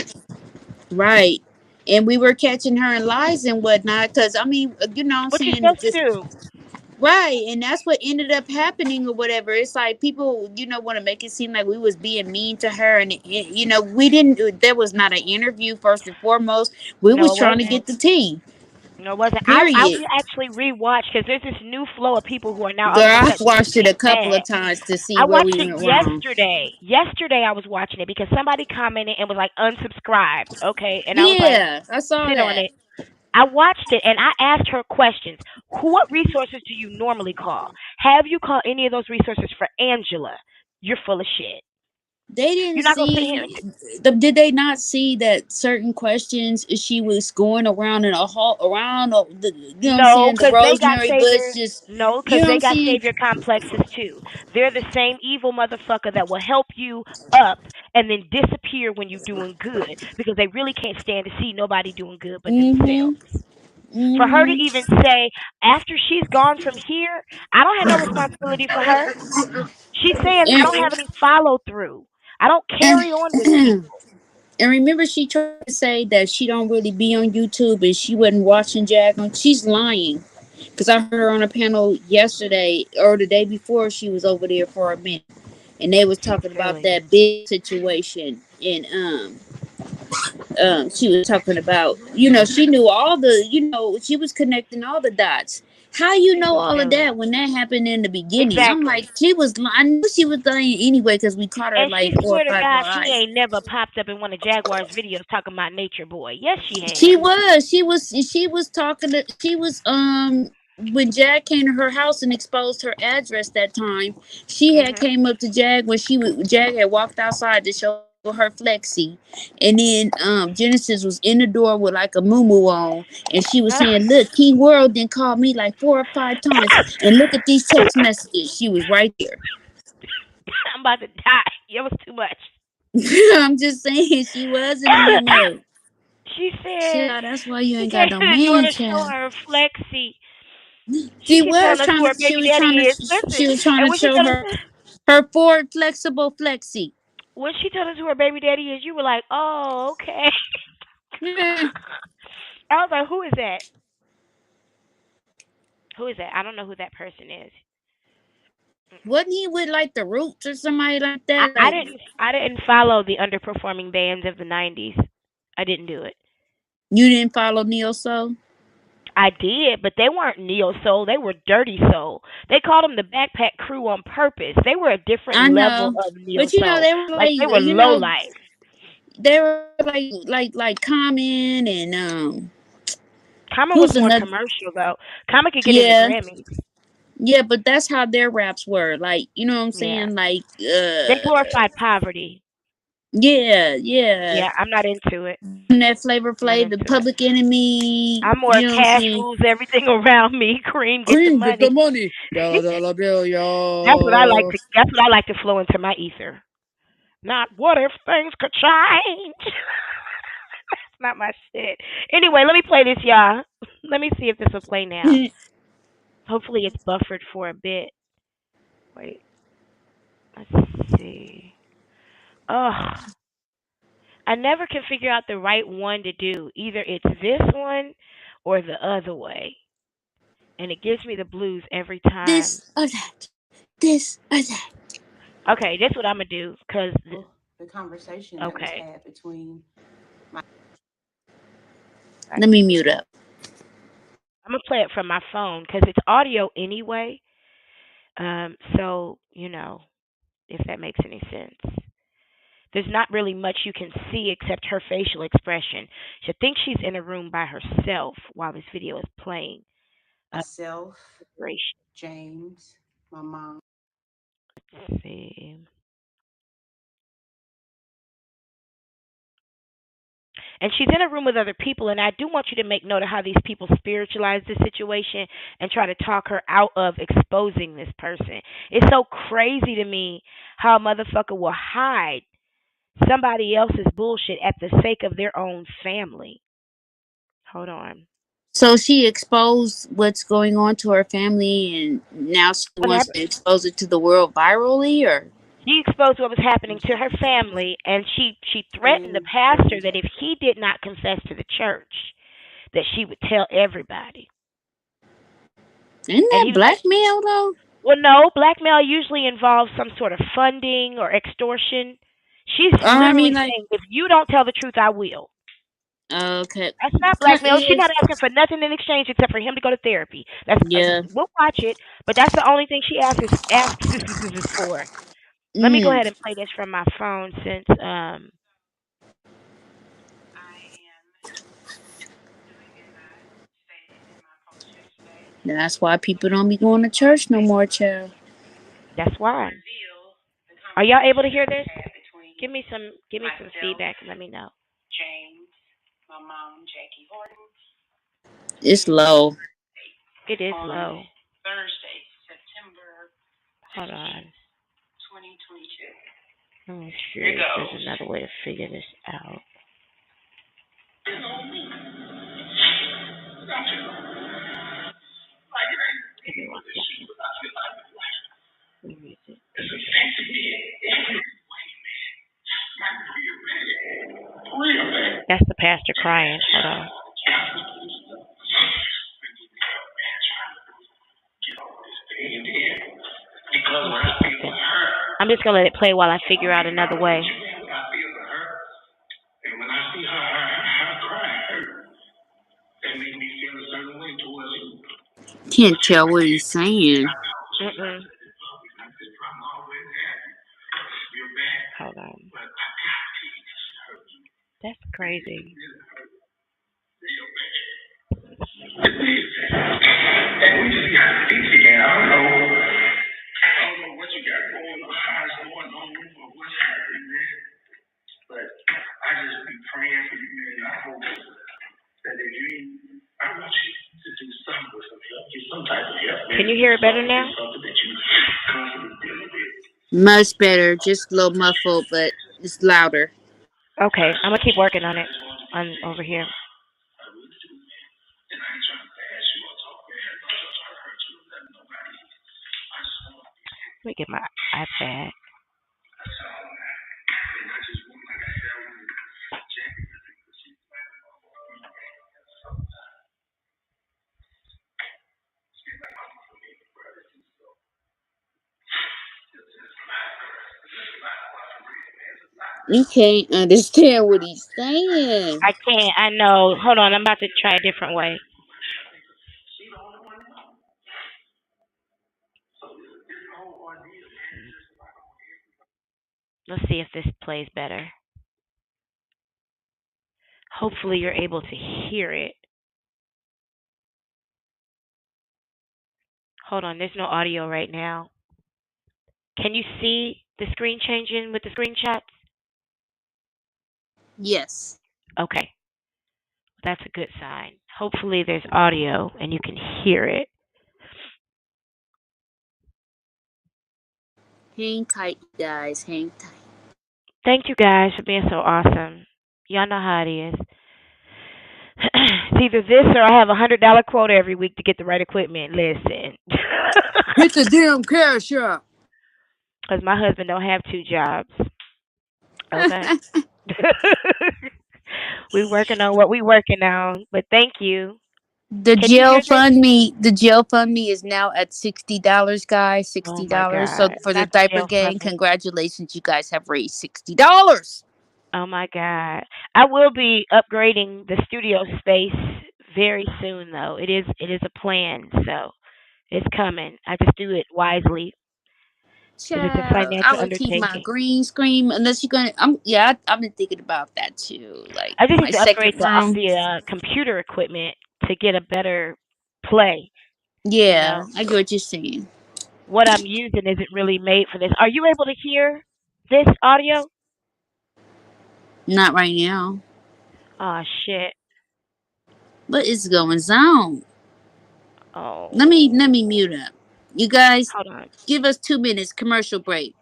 Right. And we were catching her in lies and whatnot, because I mean, you know what I'm What you saying? supposed to Just do? right. And that's what ended up happening or whatever. It's like people, want to make it seem like we was being mean to her. And, we didn't, there was not an interview, first and foremost. We No, was it trying to wasn't. get the tea. No, it wasn't. I Period. actually rewatched because there's this new flow of people who are now all Girl, of a I sudden watched it a getting couple mad. of times to see I where watched we it went wrong. yesterday. Yesterday I was watching it because somebody commented and was like unsubscribed. Okay, and I was like, Yeah, I saw sit on that. it. I watched it and I asked her questions. What resources do you normally call? Have you called any of those resources for Angela? You're full of shit. They didn't You're not gonna sit here see. and Did they not see that certain questions she was going around in a hall around the, what I'm no, saying, the because they got rosemary bush, savior. just No, you because know what they I'm got saying. savior complexes too. They're the same evil motherfucker that will help you up and then disappear when you're doing good because they really can't stand to see nobody doing good but Mhm. themselves. For her to Mhm. even say after she's gone from here, I don't have no responsibility for her. She's saying I don't have any follow through. I don't And, carry on with and people. and remember, she tried to say that she don't really be on YouTube and she wasn't watching Jag on. She's lying. Because I heard her on a panel yesterday or the day before, she was over there for a minute, and they was talking about Really? that big situation. And she was talking about, she knew all the, she was connecting all the dots. How you She's know so all of silly. that when that happened in the beginning? I'm like, Exactly. I knew she was lying anyway because we caught her And she like four or swear to five God more she eyes. ain't never popped up in one of Jaguar's videos talking about Nature Boy. Yes, she She has. was, she was talking to, she was, when Jag came to her house and exposed her address that time, she had Mhm. came up to Jag when Jag had walked outside to show her flexi, and then Genesis was in the door with like a moo on, and she was saying, "Look, King World then called me like 4 or 5 times, and look at these text messages." She was right there. I'm about to die. It was too much. I'm just saying, she was in the memo. She said Child, that's why you she ain't came got no to the door man, to show child. her flexi. She She keep was telling us trying who her to. She baby was daddy trying is. to. Listen, She was trying and to when she show told us her Ford flexible flexi. who her baby daddy is, you were like, oh, okay. Yeah. I was like, who is that? Who is that? I don't know who that person is. Wasn't he with like the Roots or somebody like I, that? I Like didn't I didn't follow the underperforming bands of the '90s. I didn't do it. you didn't follow Neo Soul. I did, but they weren't neo soul. They were dirty soul. They called them the Backpack Crew on purpose. They were a different I level know, of neo but soul. they were Like like, they were low life. they were like Common and Common was who's more another? commercial though. Common could get in the Yeah, Grammys. yeah, but that's how their raps were. Like, you know what I'm Yeah, saying? Like, they glorified poverty. yeah, yeah. Yeah, I'm not into it. And that Flavor I'm not Flav, the into it. Public Enemy. I'm more You know what I'm cash saying? rules everything around me. Cream, get the Cream, get the money. money. Dollar bill, That's what I like y'all. to. That's what I like to flow into my ether. Not what if things could change. It's not my shit. Anyway, let me play this, y'all. Let me see if this will play now. Hopefully, it's buffered for a bit. Wait, let's see. Ugh, I never can figure out the right one to do. Either it's this one or the other way, and it gives me the blues every time. This or that. This or that. Okay, this what I'm gonna do. The conversation that was Okay, had between Let me mute up. I'm gonna play it from my phone because it's audio anyway. So if that makes any sense. There's not really much you can see except her facial expression. She thinks she's in a room by herself while this video is playing. myself, Preparation. James, my mom. Let's see. And she's in a room with other people, and I do want you to make note of how these people spiritualize this situation and try to talk her out of exposing this person. It's so crazy to me how a motherfucker will hide somebody else's bullshit at the sake of their own family. Hold on. So she exposed what's going on to her family, and now she What wants happened? to expose it to the world virally, or She exposed what was happening to her family, and she threatened the pastor that if he did not confess to the church, that she would tell everybody. isn't And that he was like, blackmail though? "Well, no, blackmail usually involves some sort of funding or extortion." She's I literally mean, like, saying, "If you don't tell the truth, I will." okay, That's not blackmail. She's not asking for nothing in exchange except for him to go to therapy. That's yeah. we'll watch it, but that's the only thing she asks is for. Let me go Mm. ahead and play this from my phone since That's why people don't be going to church no more, child. that's why. Are y'all able to hear this? Give me some feedback and let me know. It's low. It is low. Hold on. Let me see if there's another way to figure this out. Give me one second. Where is it? That's the pastor crying. Hold on. I'm just gonna let it play while I figure out another way. Can't tell what he's saying. Mm-mm. Hold on. That's crazy. Can you hear it better now? Much better, just a little muffled, but it's louder. Okay, I'm gonna keep working on it on over here. Let me get my iPad. You can't understand what he's saying. I can't. I know. Hold on. I'm about to try a different way. Let's see if this plays better. Hopefully, you're able to hear it. Hold on. There's no audio right now. Can you see the screen changing with the screenshots? Yes. Okay. That's a good sign. Hopefully, there's audio and you can hear it. Hang tight, guys. Hang tight. Thank you guys for being so awesome. Y'all know how it is. It's either this or I have $100 quota every week to get the right equipment. Listen, Hit the damn cash up. because my husband don't have two jobs. Okay, we working on what we working on. But thank you. The Can you jail hear this? fund me. The jail fund me is now at $60, guys. Oh $60. my So God, for the not the diaper jail gang, funding. congratulations, you guys have raised $60. Oh my God, I will be upgrading the studio space very soon, though. It is a plan, so it's coming. I just do it wisely because it's a Child, I financial would keep my undertaking. green screen unless you're gonna. I've been thinking about that too. Like I just my need to upgrade second room. the computer equipment to get a better play. You Yeah, know, I get what you're saying. what I'm using isn't really made for this. Are you able to hear this audio? Not right now, Oh shit. but it's going on. Let me Oh, mute up. You guys, hold on. give us 2 minutes commercial break.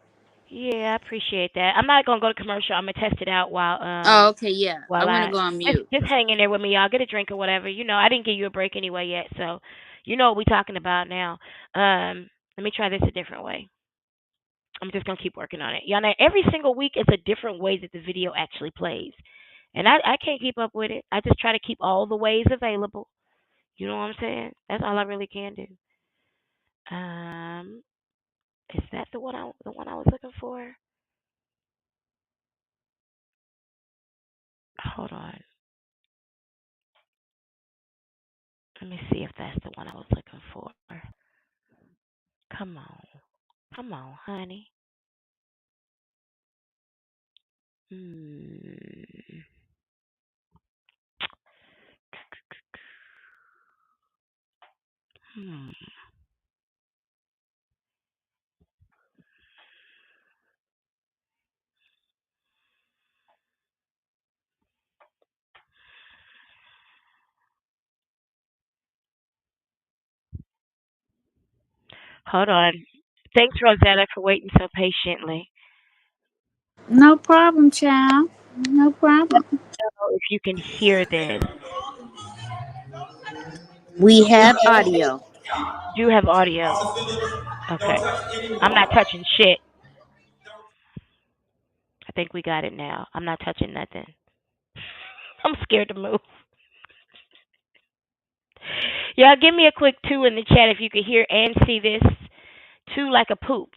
Yeah, I appreciate that. I'm not gonna go to commercial. I'm gonna test it out Oh, okay, yeah. I while want to I go on just mute. just hang in there with me, y'all. Get a drink or whatever. I didn't give you a break anyway yet, so you know what we talking about now. Let me try this a different way. I'm just gonna keep working on it. Y'all know every single week is a different way that the video actually plays. And I can't keep up with it. I just try to keep all the ways available. You know what I'm saying? That's all I really can do. Um, is that the one I was looking for? Hold on. Let me see if that's the one I was looking for. Come on. Come on, honey. Hmm. Hmm. Hold on. Thanks, Rosetta, for waiting so patiently. No problem, child. No Let problem. me know if you can hear this. We have audio. Do have audio. Okay. I'm not touching shit. I think we got it now. I'm not touching nothing. I'm scared to move. Y'all give me a quick two in the chat if you can hear and see this. Two like a poop.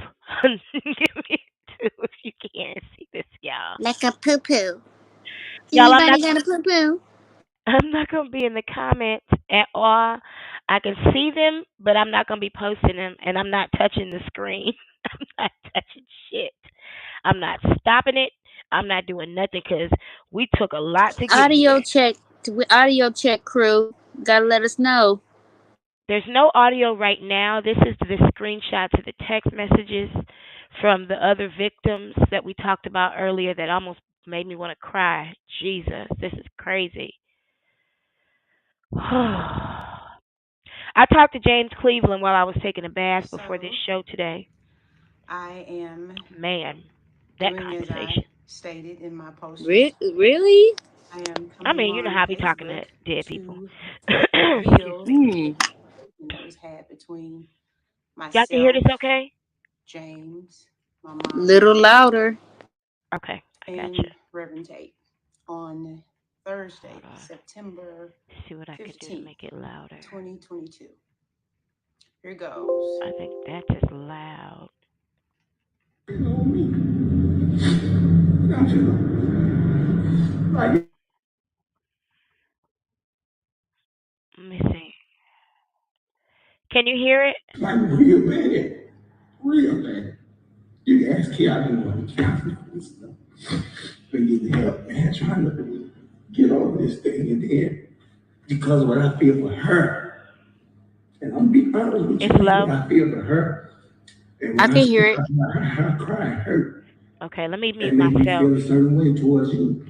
Give me two if you can hear and see this, y'all. Like a poo poo. Y'all, I'm Anybody not got a poo poo? I'm not gonna be in the comments at all. I can see them, but I'm not gonna be posting them, and I'm not touching the screen. I'm not touching shit. I'm not stopping it. I'm not doing nothing because we took a lot to get Audio here. check. Audio check, crew. Gotta let us know. There's no audio right now. This is the screenshots of the text messages from the other victims that we talked about earlier that almost made me want to cry. Jesus, this is crazy. I talked to James Cleveland while I was taking a bath before this So show today. I am Man, that doing as I conversation. stated in my post yesterday. Really? I am I coming mean, you know how on I be talking to Facebook dead people. to Excuse reveal me. the Hmm. conversation that was had between Y'all can hear this myself, okay? James, my mama, Little louder. Okay, I got you. and Reverend Tate on Hold Thursday, on. September See what I can do to 15th, make it louder. 2022. Here goes. I think that's just loud. on me. I feel like Let me see. Can you hear it? like real bad. Real bad. You can ask Kay, I didn't want to counsel for this stuff. But need help, man, trying to get over this thing. And then, because of what I feel for her, and I'm be honest with you, It's man, what low. I feel for her, and I when I can see hear it. her cry hurt, Okay, let me that mute made me myself. feel a certain way towards you.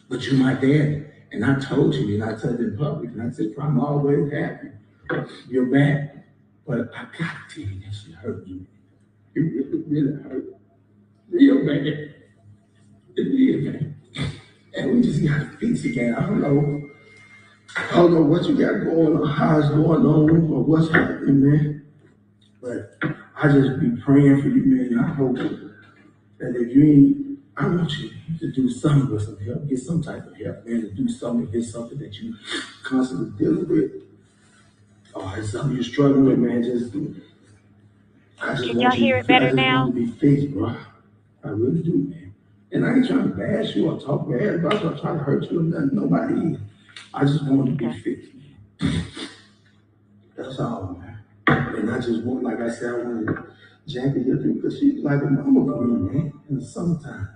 But you're my dad. And I told you, and I told you in public, and I said, I'm always happy. You're back. But I got to tell you, that shit hurt you. It really, really hurt. Real bad. It did, man. And we just got to fix it, man. I don't know what you got going on, how it's going on, or what's happening, man. But I just be praying for you, man. I hope that if you ain't, I want you to do something with some help, get some type of help, man, to do something if it's something that you constantly dealing with, or it's something you're struggling with, man. I just Can y'all want hear you, it I better just want now? to be fixed, bro. I really do, man. And I ain't trying to bash you or talk bad about you or try to hurt you or nothing. Nobody is. I just want to be Okay. fixed, man. That's all, man. And I just want, like I said, I wanted Jackie here too, because she's like a mama for me, man. In the summertime,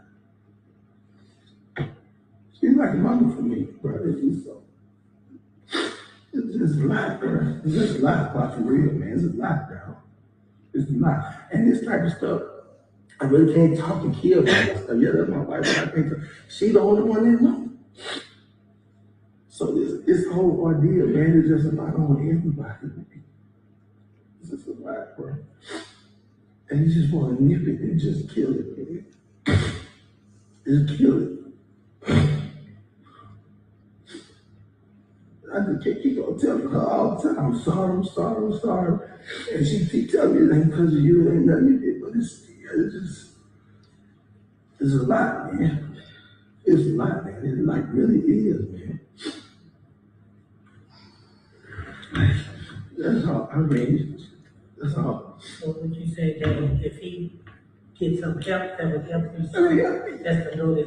she's like a mama for me, bro. It's just so. It's just a lot, bro. It's just a lot, bro, for real, man. It's a lot, bro. It's a lot. And this type of stuff, I really can't talk to kids about this stuff. Yeah, that's my wife, but I can't talk. She the only one that knows. So this whole ordeal, man, is just a lot on everybody. It's just a lot, bro. And you just want to nip it and just kill it, man. Just kill it. I just keep on telling her all the time, I'm sorry, I'm sorry, I'm sorry. And she keep telling me it ain't because of you, it ain't nothing you did, but it's a lot, man. It's a lot, man. It like really is, man. That's all. I mean, that's all. So would you say that if he gets some help that would help him, that's the goal that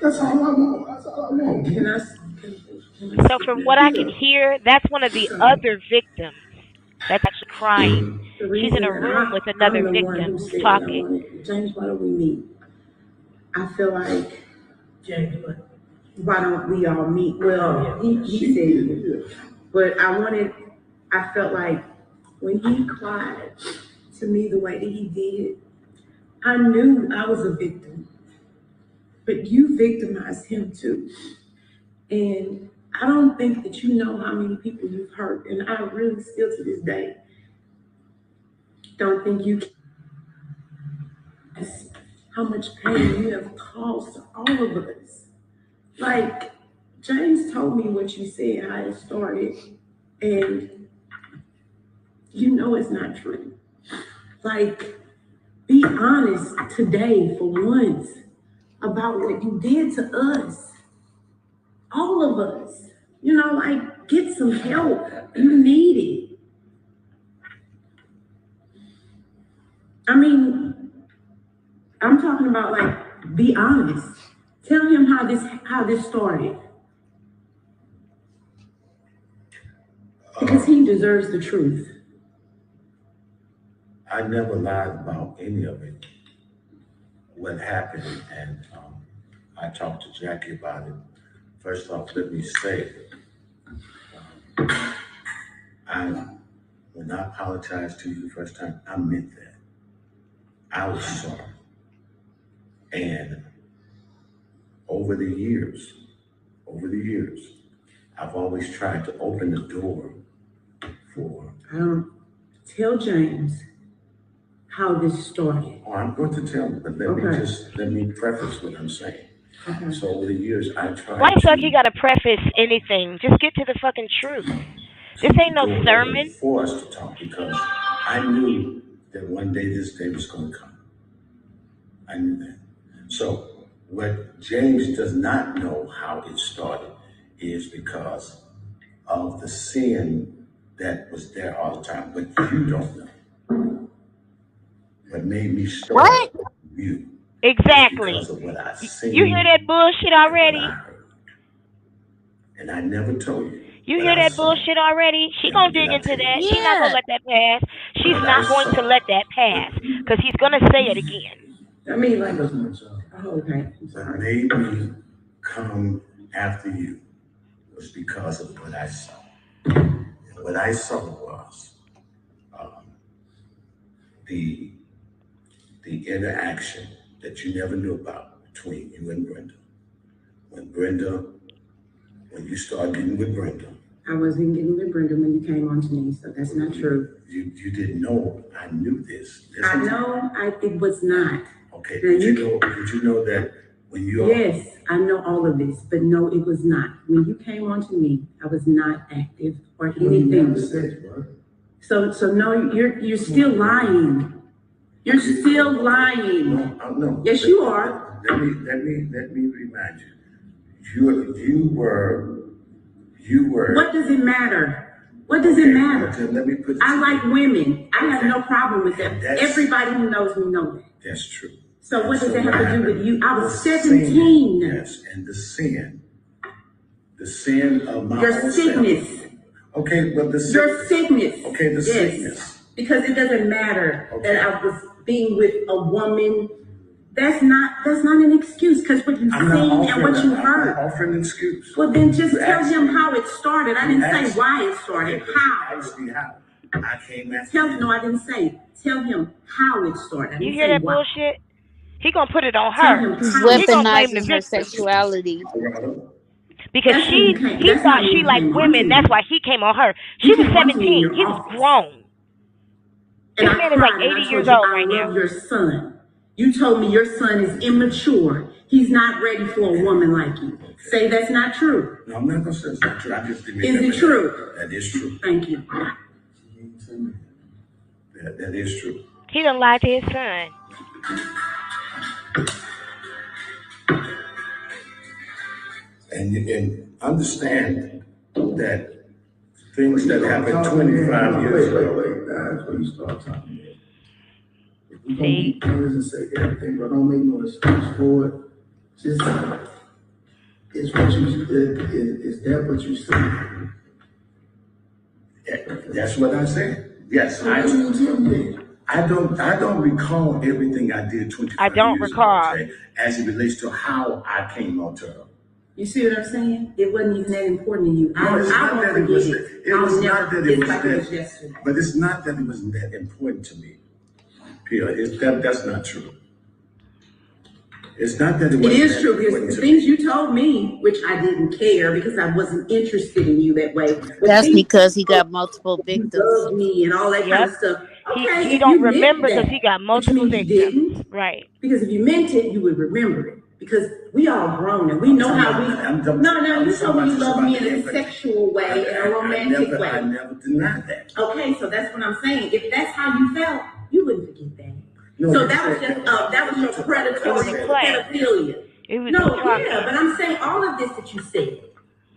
That's all I want. That's all I want. Can I So from what I can hear, that's one of the other victims that's actually crying. She's in a room with another victim who's talking. James, why don't we meet? I feel like, James, why don't we all meet? Well, he said, but I felt like when he cried to me the way that he did, I knew I was a victim, but you victimized him too. And I don't think that you know how many people you've hurt. And I really still to this day don't think you can how much pain you have caused to all of us. Like, James told me what you said, how it started, and you know it's not true. Like, be honest today for once about what you did to us. All of us. You know, like, get some help. You need it. I mean, I'm talking about, like, be honest. Tell him how this started. Because he deserves the truth. I never lied about any of it. What happened, and I talked to Jackie about it. First off, let me say, when I apologized to you the first time, I meant that. I was sorry. And over the years, I've always tried to open the door for. Tell James how this started. Oh, I'm going to tell him, but let me preface what I'm saying. Okay. So over the years, I tried. Why the fuck you gotta preface anything? Just get to the fucking truth. This ain't no sermon. For us to talk, because I knew that one day this day was going to come. I knew that. So what James does not know how it started is because of the sin that was there all the time, but you don't know. What made me start you. Exactly. Because of what I seen. You hear that bullshit already? And I never told you. You hear that bullshit already? She gonna dig into that. Yeah. She's not gonna let that pass. She's not going to let that pass because he's gonna say it again. I mean, like, okay. What made me come after you was because of what I saw. And what I saw was the interaction that you never knew about between you and Brenda. When you started getting with Brenda. I wasn't getting with Brenda when you came on to me, so that's not true. You didn't know. I knew this. I know it was not. Okay, did you know that when you Yes, I know all of this, but no, it was not. When you came on to me, I was not active or anything. So no, you're still lying. You're still lying. No. Yes, you are. Let me remind you. You were. What does it matter? What does it matter? Okay, let me put. I like women. I have no problem with that. Everybody who knows me knows that. That's true. So what does it have to do with you? I was 17. Yes, and the sin of my Your sickness. Okay, but Your sickness. Okay, the sickness. Because it doesn't matter that I was being with a woman. That's not an excuse, because what you've seen and what you heard. I'm not offering an excuse. Well, then just tell him how it started. I didn't say why it started. How? Ask me how. I came after. No, I didn't say. Tell him how it started. You hear that bullshit? He gonna put it on Tell her. him He's how it started. weaponizing her sexuality. Because he thought she liked women. That's why he came on her. She was 17. He was grown. And This I man is like cried and 80 I told years you, old I right love now. your son. You told me your son is immature. He's not ready for a woman like you. Say that's not true. No, I'm not gonna say it's not true. I just didn't. Is it true? That is true. Thank you. That is true. He done lied to his son. And understand that things that happened 25 years ago. Wait, that's when you start talking. If we're gonna be honest and say everything, but don't make no excuse for it. Just is what you is that what you said? That's what I said. Yes, I don't recall everything I did 25 I don't years recall. ago, as it relates to how I came onto her. You see what I'm saying? It wasn't even that important to you. No, it's not that it was. It was not that it was that. Yesterday. But it's not that it was that important to me. Pierre, that's not true. It's not that it was. It is true because the things you told me, which I didn't care because I wasn't interested in you that way. That's because he got multiple victims. You loved me and all that kind of stuff. Okay, he don't remember because he got multiple victims. Right. Because if you meant it, you would remember it. Because we all grown and we know how we. No, you told me you love me in a sexual way, in a romantic way. I never denied that. Okay, so that's what I'm saying. If that's how you felt, you wouldn't forget that. No, so that was just that was your predatory pedophilia. But I'm saying all of this that you said.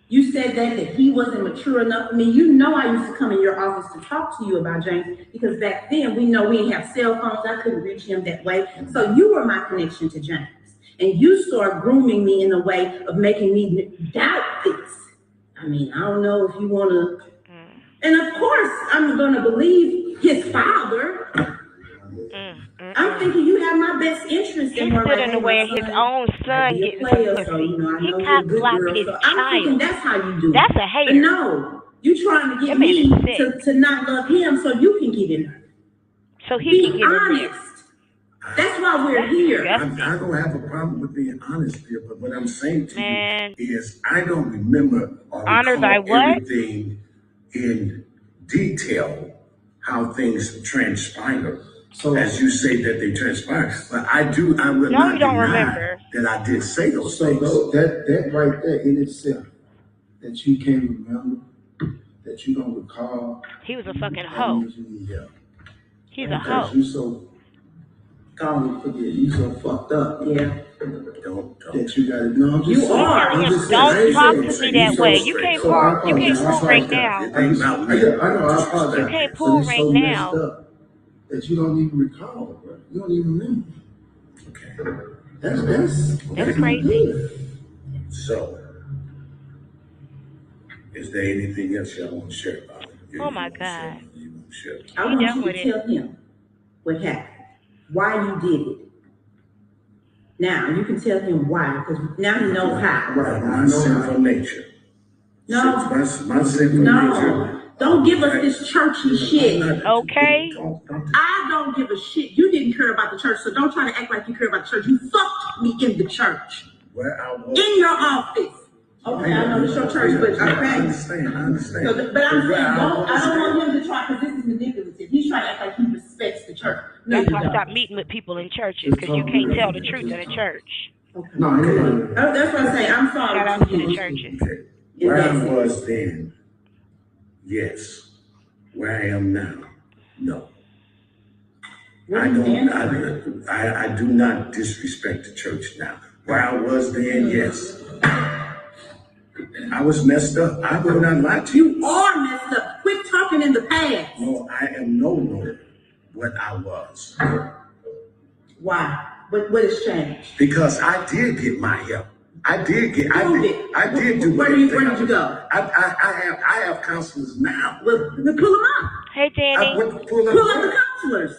You said that he wasn't mature enough for me. You know I used to come in your office to talk to you about James because back then we know we didn't have cell phones. I couldn't reach him that way. So you were my connection to James. And you start grooming me in a way of making me doubt this. I mean, I don't know if you want to. And of course, I'm going to believe his father. I'm thinking you have my best interest in her. He stood in the way of his own son getting some pussy. He cock blocked his child. I'm thinking that's how you do it. That's a hater. But no, you trying to get me to not love him so you can get in her. So he can get honest. in there. That's why we're here. I don't have a problem with being honest here, but what I'm saying to you is I don't remember or everything in detail how things transpire. So as you say that they transpire, but I will not deny that I did say those things. So that right there in itself, that you can't remember, that you don't recall. He was a fucking hoe. He's a hoe. You so calm forget. You so fucked up. Yeah. Don't. That you got it. No, you are. Don't talk to me that way. You can't pull. You can't pull right now. I know. I apologize. You can't pull right now. That you don't even recall, bro. You don't even remember. Okay. That's crazy. So, is there anything else y'all want to share about it? Oh my God. I want you to tell him what happened, why you did it. Now you can tell him why, because now he knows how. Right. My sinful nature. No. My sinful nature. Don't give us this churchy shit. Okay. I don't give a shit. You didn't care about the church, so don't try to act like you care about the church. You fucked me in the church. Where I was. In your office. Okay, I know it's your church, but okay. I understand. So, but I'm saying, I don't want him to try, because this is manipulative. He's trying to act like he respects the church. That's why I stopped meeting with people in churches, because you can't tell the truth in a church. Okay. No, that's what I'm saying. I'm sorry. Shout out to the churches. Where I was then. Yes. Where I am now, no. I do not disrespect the church now. Where I was then, yes. I was messed up. I will not lie to you. You are messed up. Quit talking in the past. No, I am no longer what I was. Why? What has changed? Because I did get my help. I did do. Where did you go? I have counselors now. Well, pull them up. Hey, Danny. Pull up the counselors.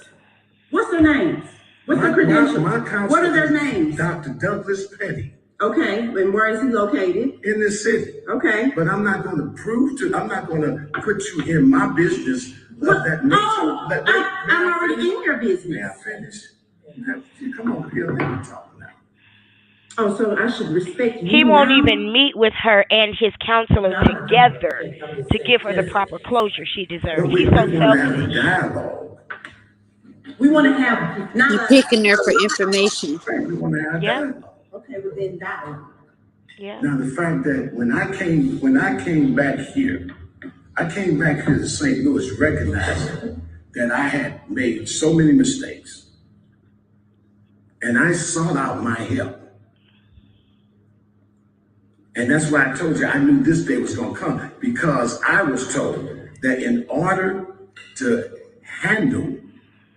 What's their names? What's their credentials? What are their names? Dr. Douglas Petty. Okay, and where is he located? In the city. Okay. But I'm not going to I'm not going to put you in my business of that nature. I'm already in your business. May I finish? Come on, here, let me talk now. Oh, so I should respect you. He won't even meet with her and his counselor together to give her the proper closure she deserves. He's so selfish. Dialogue. We want to have not You a picking there for information. Right, we want to have Yeah. dialogue. okay, well then dialogue. Yeah. Now the fact that when I came back here, I came back here to St. Louis recognizing that I had made so many mistakes. And I sought out my help. And that's why I told you I knew this day was going to come, because I was told that in order to handle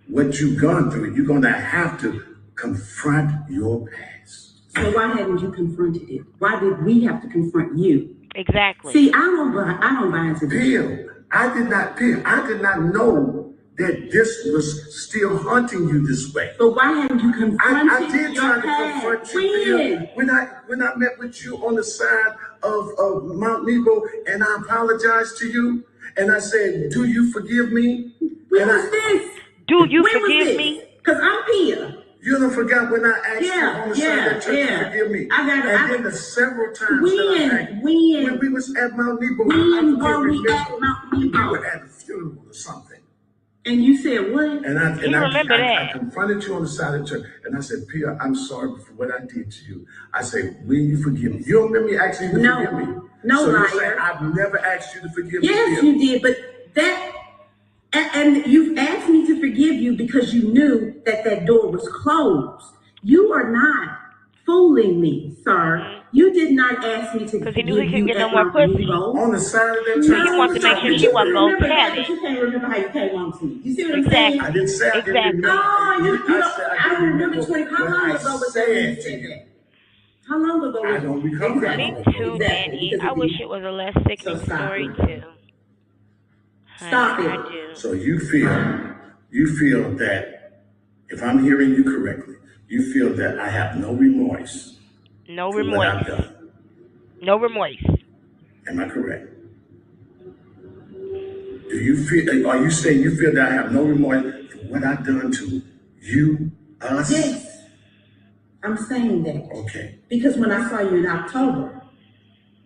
what you've gone through, you're going to have to confront your past. So why hadn't you confronted it? Why did we have to confront you? Exactly. See, I don't buy into this. Bill, I did not know that this was still haunting you this way. But why hadn't you confronted I did your try to past? confront you, Bill. When I met with you on the side of Mount Nebo, and I apologized to you, and I said, "Do you forgive me?" When was this? Do you When was forgive this? me? Because I'm here. You don't forget when I asked you Yeah, on the side of the church to forgive me. And then the several times that I asked, when we was at Mount Nebo, I When can't were we remember. at Mount We Nebo? were at a funeral or something. And you said what? And I remember that. I confronted you on the side of the church, and I said, "Peter, I'm sorry for what I did to you." I said, "Will you forgive me?" You don't remember me asking you to No. forgive me? No, so liar. you're saying I've never asked you to forgive me? Yes, Peter? you did, but that, and you've asked me to forgive you because you knew that door was closed. You are not fooling me, sir. You did not ask me to Because he forgive knew he couldn't you get no at more Mount pussy. Nebo. On the side of that church. He wanted to make sure she wasn't gonna remember tell that, it. but you can't remember how you came on to me. You see what I'm Exactly. saying? I didn't say I didn't Exactly. remember. Oh, you I don't, said I don't remember 20. How what long I ago was that when you said to said you. that? How long ago was I don't recall. Exactly. Me too, Exactly. Manny. Because I of wish you. it was a less sickening So stop story it. too. Stop Honey, it. I do. So you feel that, if I'm hearing you correctly, you feel that I have no remorse No for what I've remorse. done. No remorse. Am I correct? Do you feel? Are you saying you feel that I have no remorse for what I've done to you, us? Yes, I'm saying that. Okay. Because when I saw you in October,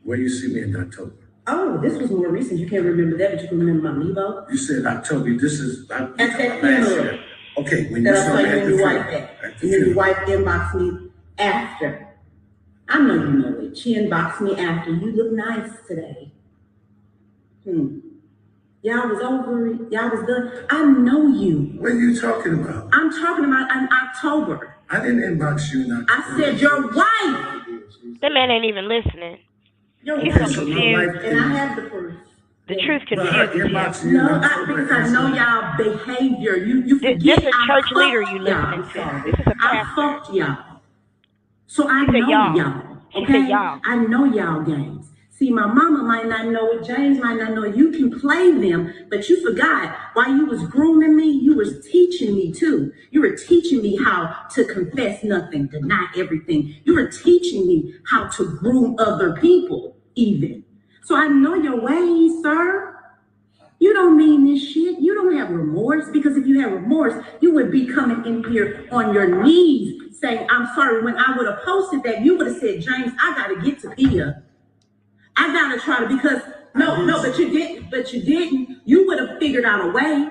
Where you see me in October? oh, this was more recent. You can't remember that, but you can remember Mount Nebo. You said October. This is At that last funeral. year. Okay, when That you I saw saw me you at and the your funeral. wife at. At the And then your funeral. wife inboxed me after. I know you know it. She inboxed me after. You look nice today. Y'all was over it. Y'all was done. I know you. What are you talking about? I'm talking about in October. I didn't inbox you in October. I said your wife. That man ain't even listening. Your He's wife. so confused. And I have the proof. The truth But her confuses him. inbox you in No, October. because I know y'all behavior. You forget. This a I church fucked leader you y'all. listening I'm to. sorry. This is a I pastor. fucked y'all. So I She said know y'all. y'all. She Okay? said y'all. I know y'all games. See, my mama might not know it. James might not know it. You can play them, but you forgot while you was grooming me, you was teaching me too. You were teaching me how to confess nothing, deny everything. You were teaching me how to groom other people even. So I know your ways, sir. You don't mean this shit. You don't have remorse, because if you had remorse, you would be coming in here on your knees saying, "I'm sorry." When I would have posted that, you would have said, "James, I got to get to Peter. I got to try to," because but you didn't. You would have figured out a way,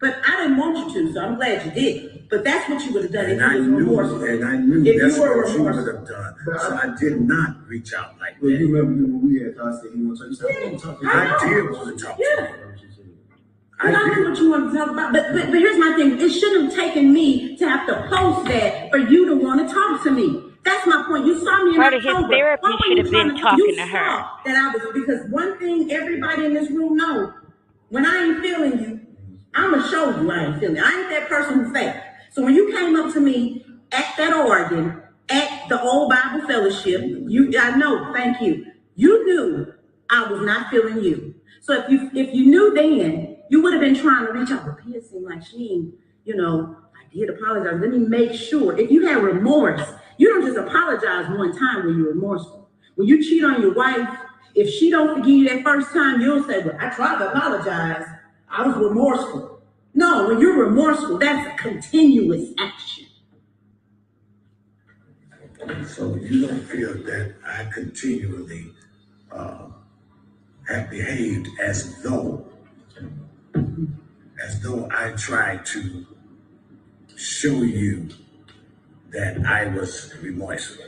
but I didn't want you to, so I'm glad you did. But that's what you would have done if you were remorseful. And I knew If that's you were what you would remorseful. have done. So I did not reach out like Well, you that. remember when we had I said he want to talk to you? I did want to talk to you. Yeah. I But I know did. what you want to talk about. But here's my thing. It shouldn't have taken me to have to post that for you to want to talk to me. That's my point. You saw me in Part of his October. therapy Why were should you have been trying talking you to her. saw that I was, because one thing everybody in this room knows, when I ain't feeling you, I'ma show you I ain't feeling you. I ain't that person who fake. So when you came up to me at that Oregon, at the old Bible fellowship, I know, thank you. You knew I was not feeling you. So if you knew then, you would have been trying to reach out. But Pia seemed like she ain't, I did apologize. Let me make sure. If you had remorse, you don't just apologize one time when you're remorseful. When you cheat on your wife, if she don't forgive you that first time, you'll say, "Well, I tried to apologize. I was remorseful." No, when you're remorseful, that's a continuous action. So you don't feel that I continually have behaved as though I tried to show you that I was remorseful.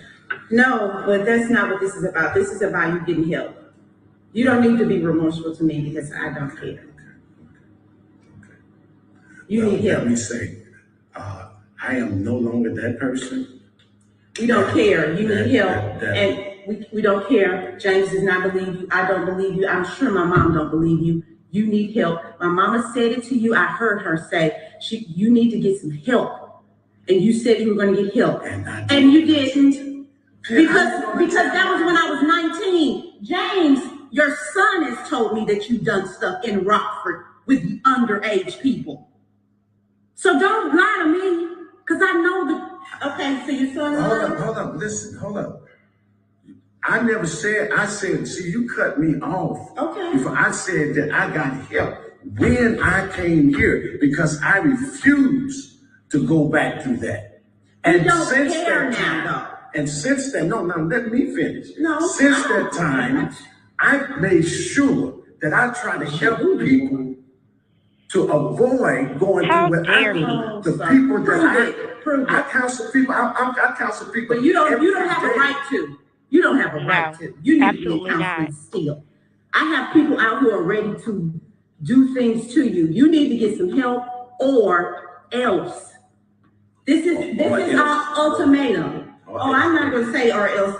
No, but that's not what this is about. This is about you getting help. You don't need to be remorseful to me because I don't care. You need help. Let me say, I am no longer that person. We don't care. You need help. And we don't care. James does not believe you. I don't believe you. I'm sure my mom don't believe you. You need help. My mama said it to you. I heard her say, you need to get some help. And you said you were going to get help. And you didn't. Because that was when I was 19. James, your son has told me that you've done stuff in Rockford with underage people. So don't lie to me. Because I know that. Okay, so your son. Hold up, listen, hold up. I never said, see, you cut me off. Okay. Before I said that I got help when I came here because I refused to go back through that. And don't since care that now, time, and since then, no, let me finish. No. Since that time, I've made sure that I try to help people to avoid going through what I do. The people that I counsel people, I counsel people. But you don't have a right to. You don't have a right to. You need to be counseling still. I have people out who are ready to do things to you. You need to get some help or else. This is our ultimatum. I'm not going to say or else, ...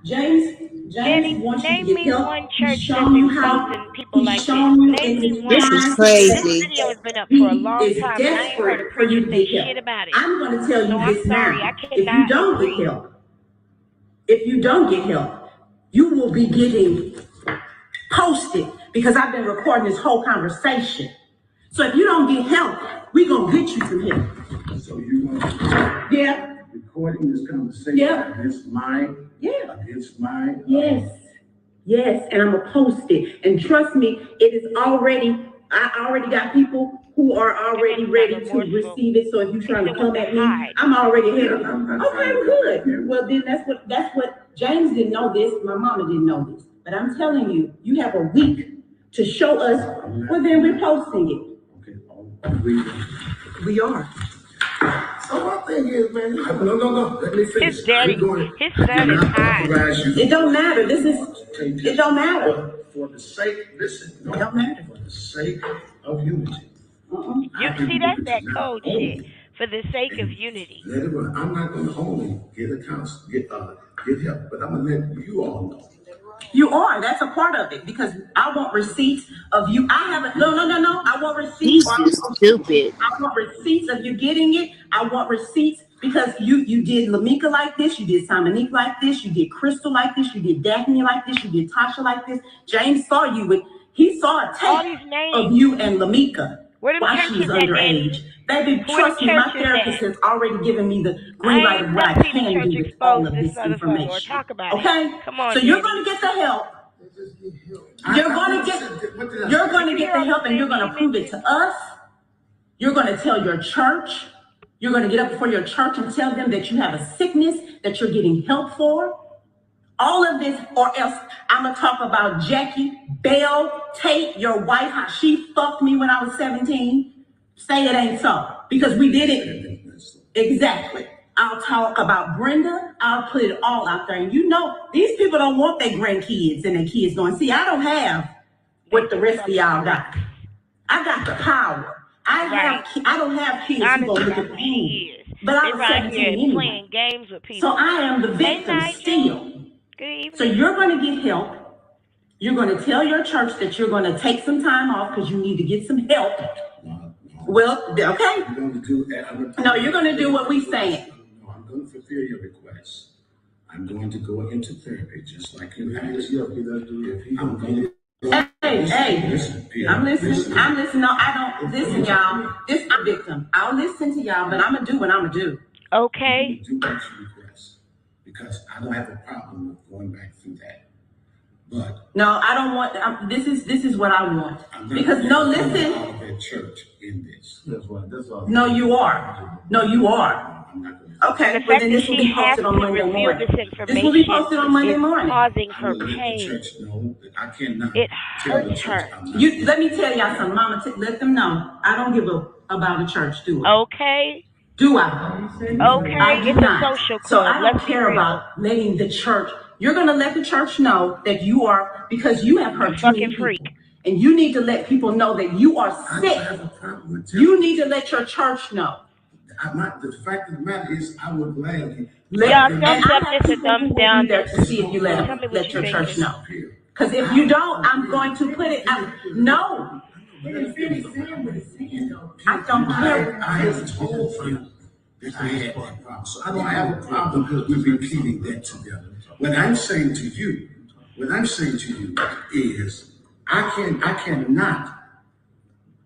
James wants you to get help. One church He's shown you how. People like Name me one. This is crazy. This video has been up for a long He is time, and I ain't heard a desperate for you preacher to say get help. shit about it. I'm going to tell you this sorry, now. I If you cannot don't agree. get help, if you don't get help, you will be getting posted because I've been recording this whole conversation. So if you don't get help, we're going to get you some help. So you want to recording this conversation against mine? Yeah. Against mine? Yes, and I'm going to post it. And trust me, I already got people who are already ready to receive it. So if you're trying to come at me, I'm already ahead of you. Okay, well, good. Well, then that's what James didn't know this. My mama didn't know this. But I'm telling you, you have a week to show us. Well, then we're posting it. Okay, we are. So my thing is, man, no. Let me finish. His son is high. It don't matter. It don't matter. For the sake, listen. It don't matter. For the sake of unity. You see, that's that code shit. For the sake of unity. Let it run. I'm not going to only get help, but I'm going to let you all know. You are. That's a part of it because I want receipts of you. I haven't. No. I want receipts. He's stupid. I want receipts of you getting it. I want receipts because you did Lamika like this. You did Simonique like this. You did Crystal like this. You did Daphne like this. You did Tasha like this. James saw you he saw a tape of you and Lamika while she was underage. Baby, trust me, my therapist has already given me the green light of what I can do with all of this information. Okay? Come on, so you're going to get the help. You're going to get the help and you're going to prove it to us. You're going to tell your church. You're going to get up before your church and tell them that you have a sickness that you're getting help for. All of this, or else I'm going to talk about Jackie Bell Tate, your wife, how she fucked me when I was 17. Say it ain't so, because we did it. Exactly. I'll talk about Brenda. I'll put it all out there. And these people don't want their grandkids and their kids going, see, I don't have what the rest of y'all got. I got the power. I don't have kids who go look at me. But I was 17 anyway. Playing games with people. So I am the victim still. So you're going to get help. You're going to tell your church that you're going to take some time off because you need to get some help. Well, okay. You're going to do that. No, you're going to do what we saying. No, I'm going to fulfill your request. I'm going to go into therapy just like you have. I'm going to. Hey, I'm listening. I'm listening. No, I don't listen, y'all. I'm victim. I'll listen to y'all, but I'm going to do what I'm going to do. Okay. Do what you request because I don't have a problem with going back through that. But no, I don't want. This is what I want. Because no, listen. Out of that church in this. That's all. No, you are. No, you are. I'm not going to. Okay, but then this will be posted on Monday morning. This will be posted on Monday morning. Causing her pain. The church know that I cannot. It hurts her. Let me tell y'all something, Mama. Let them know. I don't give a about a church, do I? Okay. Do I? Okay. I do It's not. a social So club. I Let's don't be care real. about letting the church. You're going to let the church know that you are, because you have hurt too many Fucking freak. people. And you need to let people know that you are I sick. don't have a problem with You need to let your church know. The fact of the matter is, I would gladly. Y'all, And thumbs I up have this, a people who thumbs will down be there this. to see if you Tell me what let you your think. church know. Because if you don't, I'm going to put it out. No. I don't care. I have told you that I had that problem. So I don't have a problem with repeating that together. What I'm saying to you is I cannot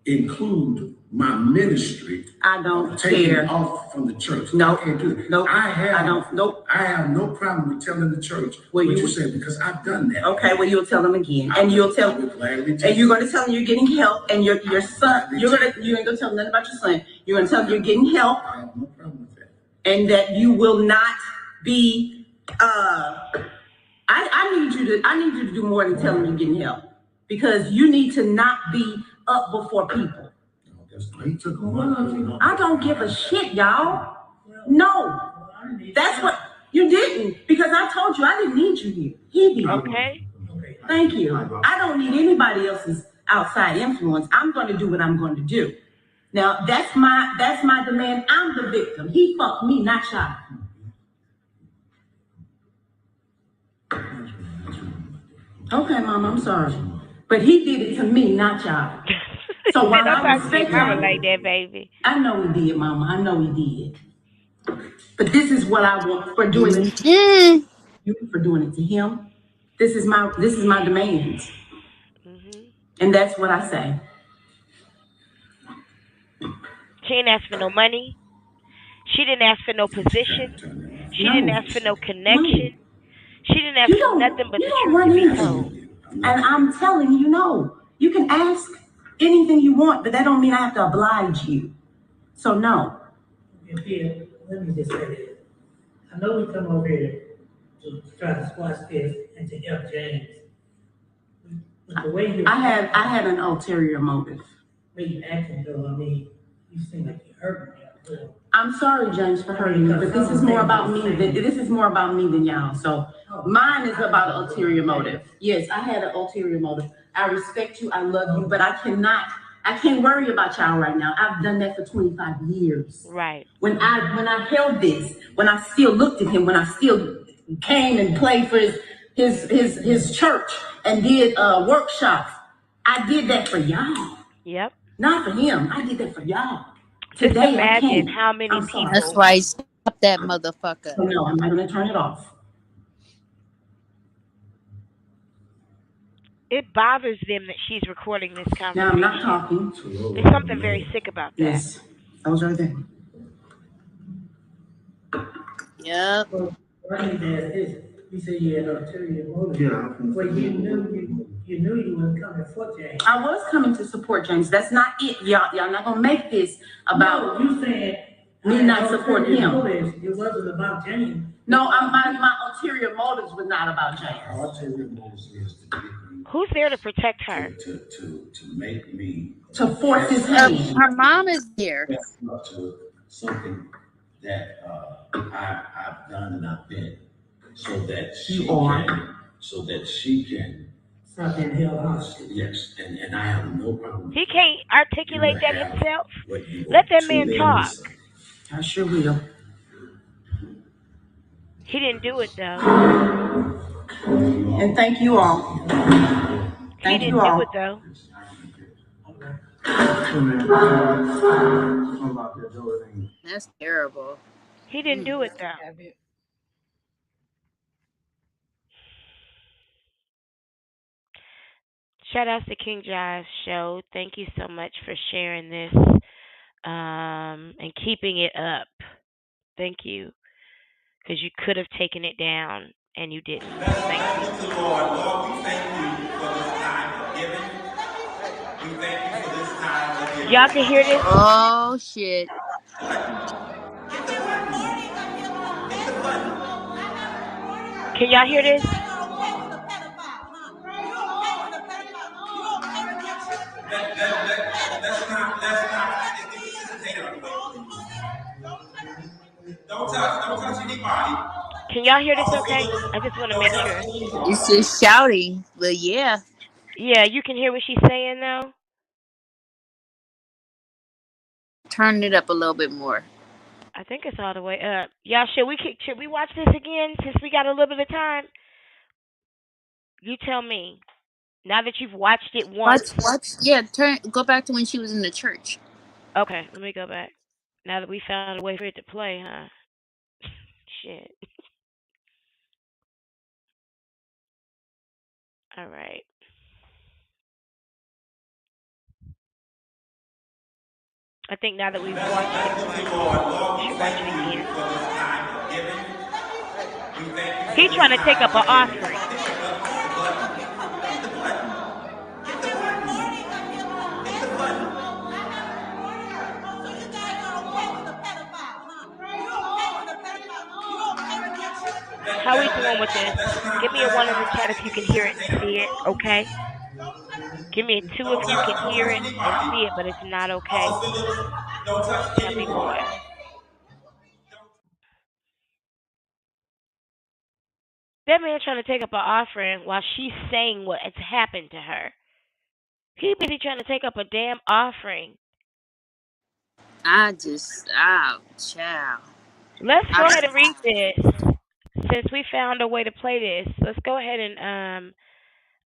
include my ministry. I don't taking care. off from the church. No, I can't do it. nope. I don't. Nope. have no problem with telling the church what you said, because I've done that. Okay, well, you'll tell them again, and you'll tell, and you're going to tell them you're getting help, and your son, you ain't going to tell them nothing about your son. You're going to tell them you're getting help, I have no problem with that. and that you will not be. I need you to do more than tell them you're getting help, because you need to not be up before people. He took a I don't give a shit, y'all. No, that's what you didn't, because I told you I didn't need you here. He did. Okay. Thank you. I don't need anybody else's outside influence. I'm going to do what I'm going to do. Now that's my demand. I'm the victim. He fucked me, not y'all. Okay, Mom, I'm sorry, but he did it to me, not y'all. So while I respect mama him, like that, baby. I know he did, Mama. I know he did. But this is what I want for doing it. You for doing it to him. This is my demands, and that's what I say. She didn't ask for no money. She didn't ask for no position. She didn't ask for no connection. She didn't ask for nothing but the truth to be told. And I'm telling you, no. You can ask anything you want, but that don't mean I have to oblige you. So no. Here, let me just say this. I know we come over here to try to squash this and to help James. But the way you I had an ulterior motive. The way you acting, though, I mean, you seem like you're hurting me. I'm sorry, James, for hurting you, but this is more about me than y'all. So mine is about an ulterior motive. Yes, I had an ulterior motive. I respect you, I love you, but I can't worry about y'all right now. I've done that for 25 years. Right. When I held this, when I still looked at him, when I still came and played for his church and did workshops, I did that for y'all. Yep. Not for him. I did that for y'all. Just Today, imagine how many people. That's why stop that motherfucker. So no, I'm not going to turn it off. It bothers them that she's recording this conversation. Now I'm not talking. There's something very sick about that. Yes, those are there. Yep. I need to ask this. You said you had ulterior motive. Yeah. Well, you knew you weren't coming for James. I was coming to support James. That's not it, y'all. Y'all not gonna make this about you saying me not supporting him. It wasn't about James. No, my ulterior motives were not about James. Our ulterior motives is to get me, Who's there to protect her? to make me To force his hand. Her mom is here. up to something that I've done and I've been, so that she can Stop being held hostage. yes, and I have no problem. He can't articulate that himself. Let that man talk. I sure will. He didn't do it though. And thank you all. He didn't do it though. That's terrible. He didn't do it though. Shout out to King Josh Show. Thank you so much for sharing this and keeping it up. Thank you. Because you could have taken it down and you didn't. Thank you. Lord, we thank you for this time of giving. We thank you for this time of giving. Y'all can hear this? Oh shit. Can y'all hear this? Let's not Don't touch anybody. Can y'all hear this Also, okay? Phillips, I just want to don't make touch sure. anyone. It's just shouting, but yeah. Yeah, you can hear what she's saying though. Turn it up a little bit more. I think it's all the way up. Y'all, should we watch this again since we got a little bit of time? You tell me. Now that you've watched it once. Watch. Yeah, go back to when she was in the church. Okay, let me go back. Now that we found a way for it to play, huh? Shit. All right. I think now that we've watched it Let's look to once, the Lord. we Lord, we should watch thank it you again. for this time given. We thank you He for this trying to take time up an of giving. offering. Hit the button. Hit the button. Hit the button. Hit the button. How we doing with this? Give me a one in the chat if you can hear it and see it. Okay. Give me a two if you can Don't hear touch it and anybody. see it, but it's not okay. Also, Phillips, don't touch Tell me anyone. one. That man trying to take up an offering while she's saying what has happened to her. He busy trying to take up a damn offering. Child. Let's I go just, ahead and read this. Since we found a way to play this, let's go ahead and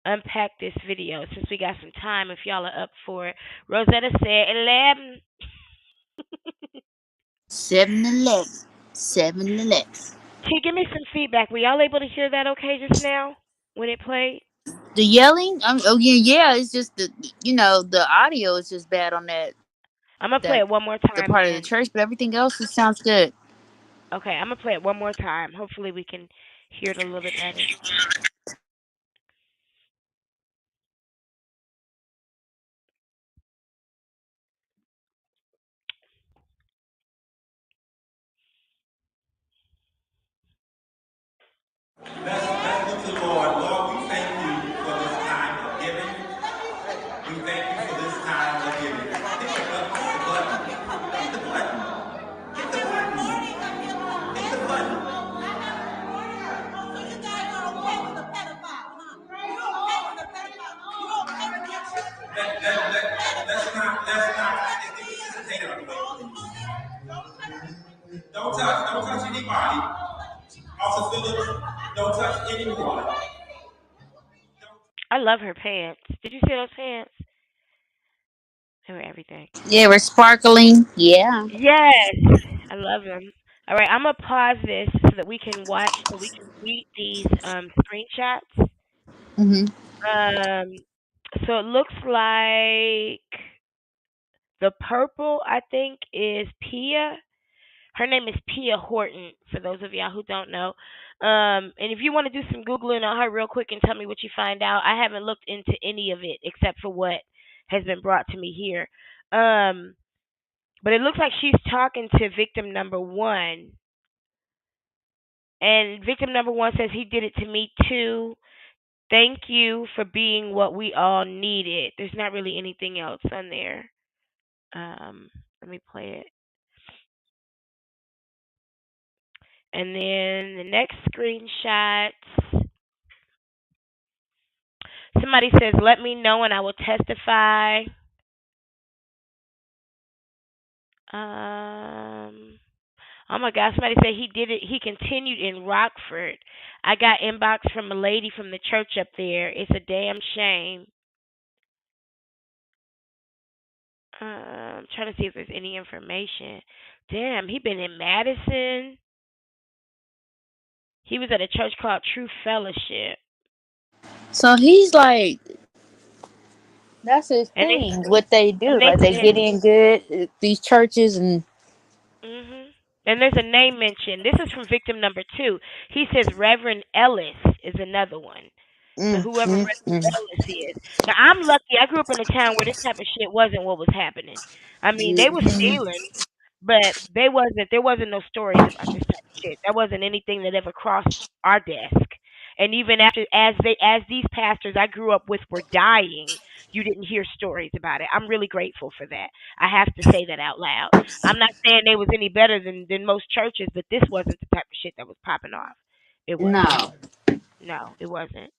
unpack this video since we got some time if y'all are up for it. Rosetta said 11. 7-Eleven. 7-Eleven. Can you give me some feedback? Were y'all able to hear that okay just now when it played? The yelling. Oh yeah, yeah. It's just the audio is just bad on I'm going to play that it one more the time part of the then. church, but everything else it sounds good. Okay, I'm going to play it one more time. Hopefully we can hear it a little bit better. Let's look to the Lord. Lord, we thank you for this time of giving. We thank you for this time of giving. Hit the button. Hit the button. Hit the button. Hit the button. Let's not. Take it away. Don't touch anybody. Also, Phillips, don't touch anyone. I love her pants. Did you see those pants? They were everything. Yeah, we're sparkling. Yeah. Yes, I love them. All right, I'm gonna pause this so that we can watch, so we can read these screenshots. Mhm. Um, so it looks like the purple, I think, is Pia. Her name is Pia Horton, for those of y'all who don't know. And if you want to do some Googling on her real quick and tell me what you find out, I haven't looked into any of it except for what has been brought to me here. Um, but it looks like she's talking to victim number one. And victim number one says, he did it to me too. Thank you for being what we all needed. There's not really anything else on there. Let me play it. And then the next screenshot, somebody says, let me know and I will testify. Oh my gosh, somebody said he did it. He continued in Rockford. I got inbox from a lady from the church up there. It's a damn shame. I'm trying to see if there's any information. Damn, he been in Madison. He was at a church called True Fellowship. So he's like, that's his And they thing. What they and do, they like they said get in good these churches and. And there's a name mentioned. This is from victim number 2. He says Reverend Ellis is another one. So Mm, whoever mm, Reverend mm. Ellis is. Now I'm lucky. I grew up in a town where this type of shit wasn't what was happening. I mean, they were Mhm. stealing, but they wasn't. There wasn't no stories about this type of shit. That wasn't anything that ever crossed our desk. And even after, as these pastors I grew up with were dying, you didn't hear stories about it. I'm really grateful for that. I have to say that out loud. I'm not saying they was any better than most churches, but this wasn't the type of shit that was popping off. It wasn't. No. No, it wasn't.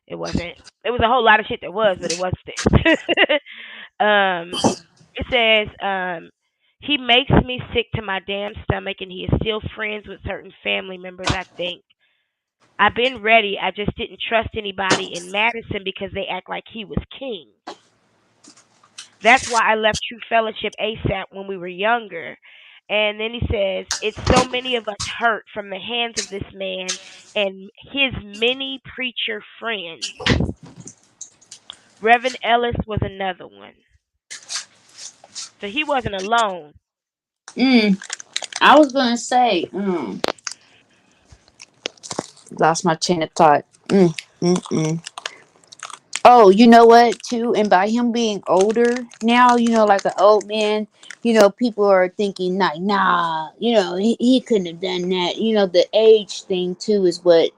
It wasn't. It was a whole lot of shit that was, but it wasn't this. um, it says, he makes me sick to my damn stomach, and he is still friends with certain family members. I think I've been ready. I just didn't trust anybody in Madison because they act like he was king. That's why I left True Fellowship ASAP when we were younger. And then he says, it's so many of us hurt from the hands of this man and his many preacher friends. Reverend Ellis was another one. So he wasn't alone. Mm. I was gonna say, lost my chain of thought. Mm. Oh, you know what, too? And by him being older now, like an old man, people are thinking, like, nah, he couldn't have done that. The age thing, too, is what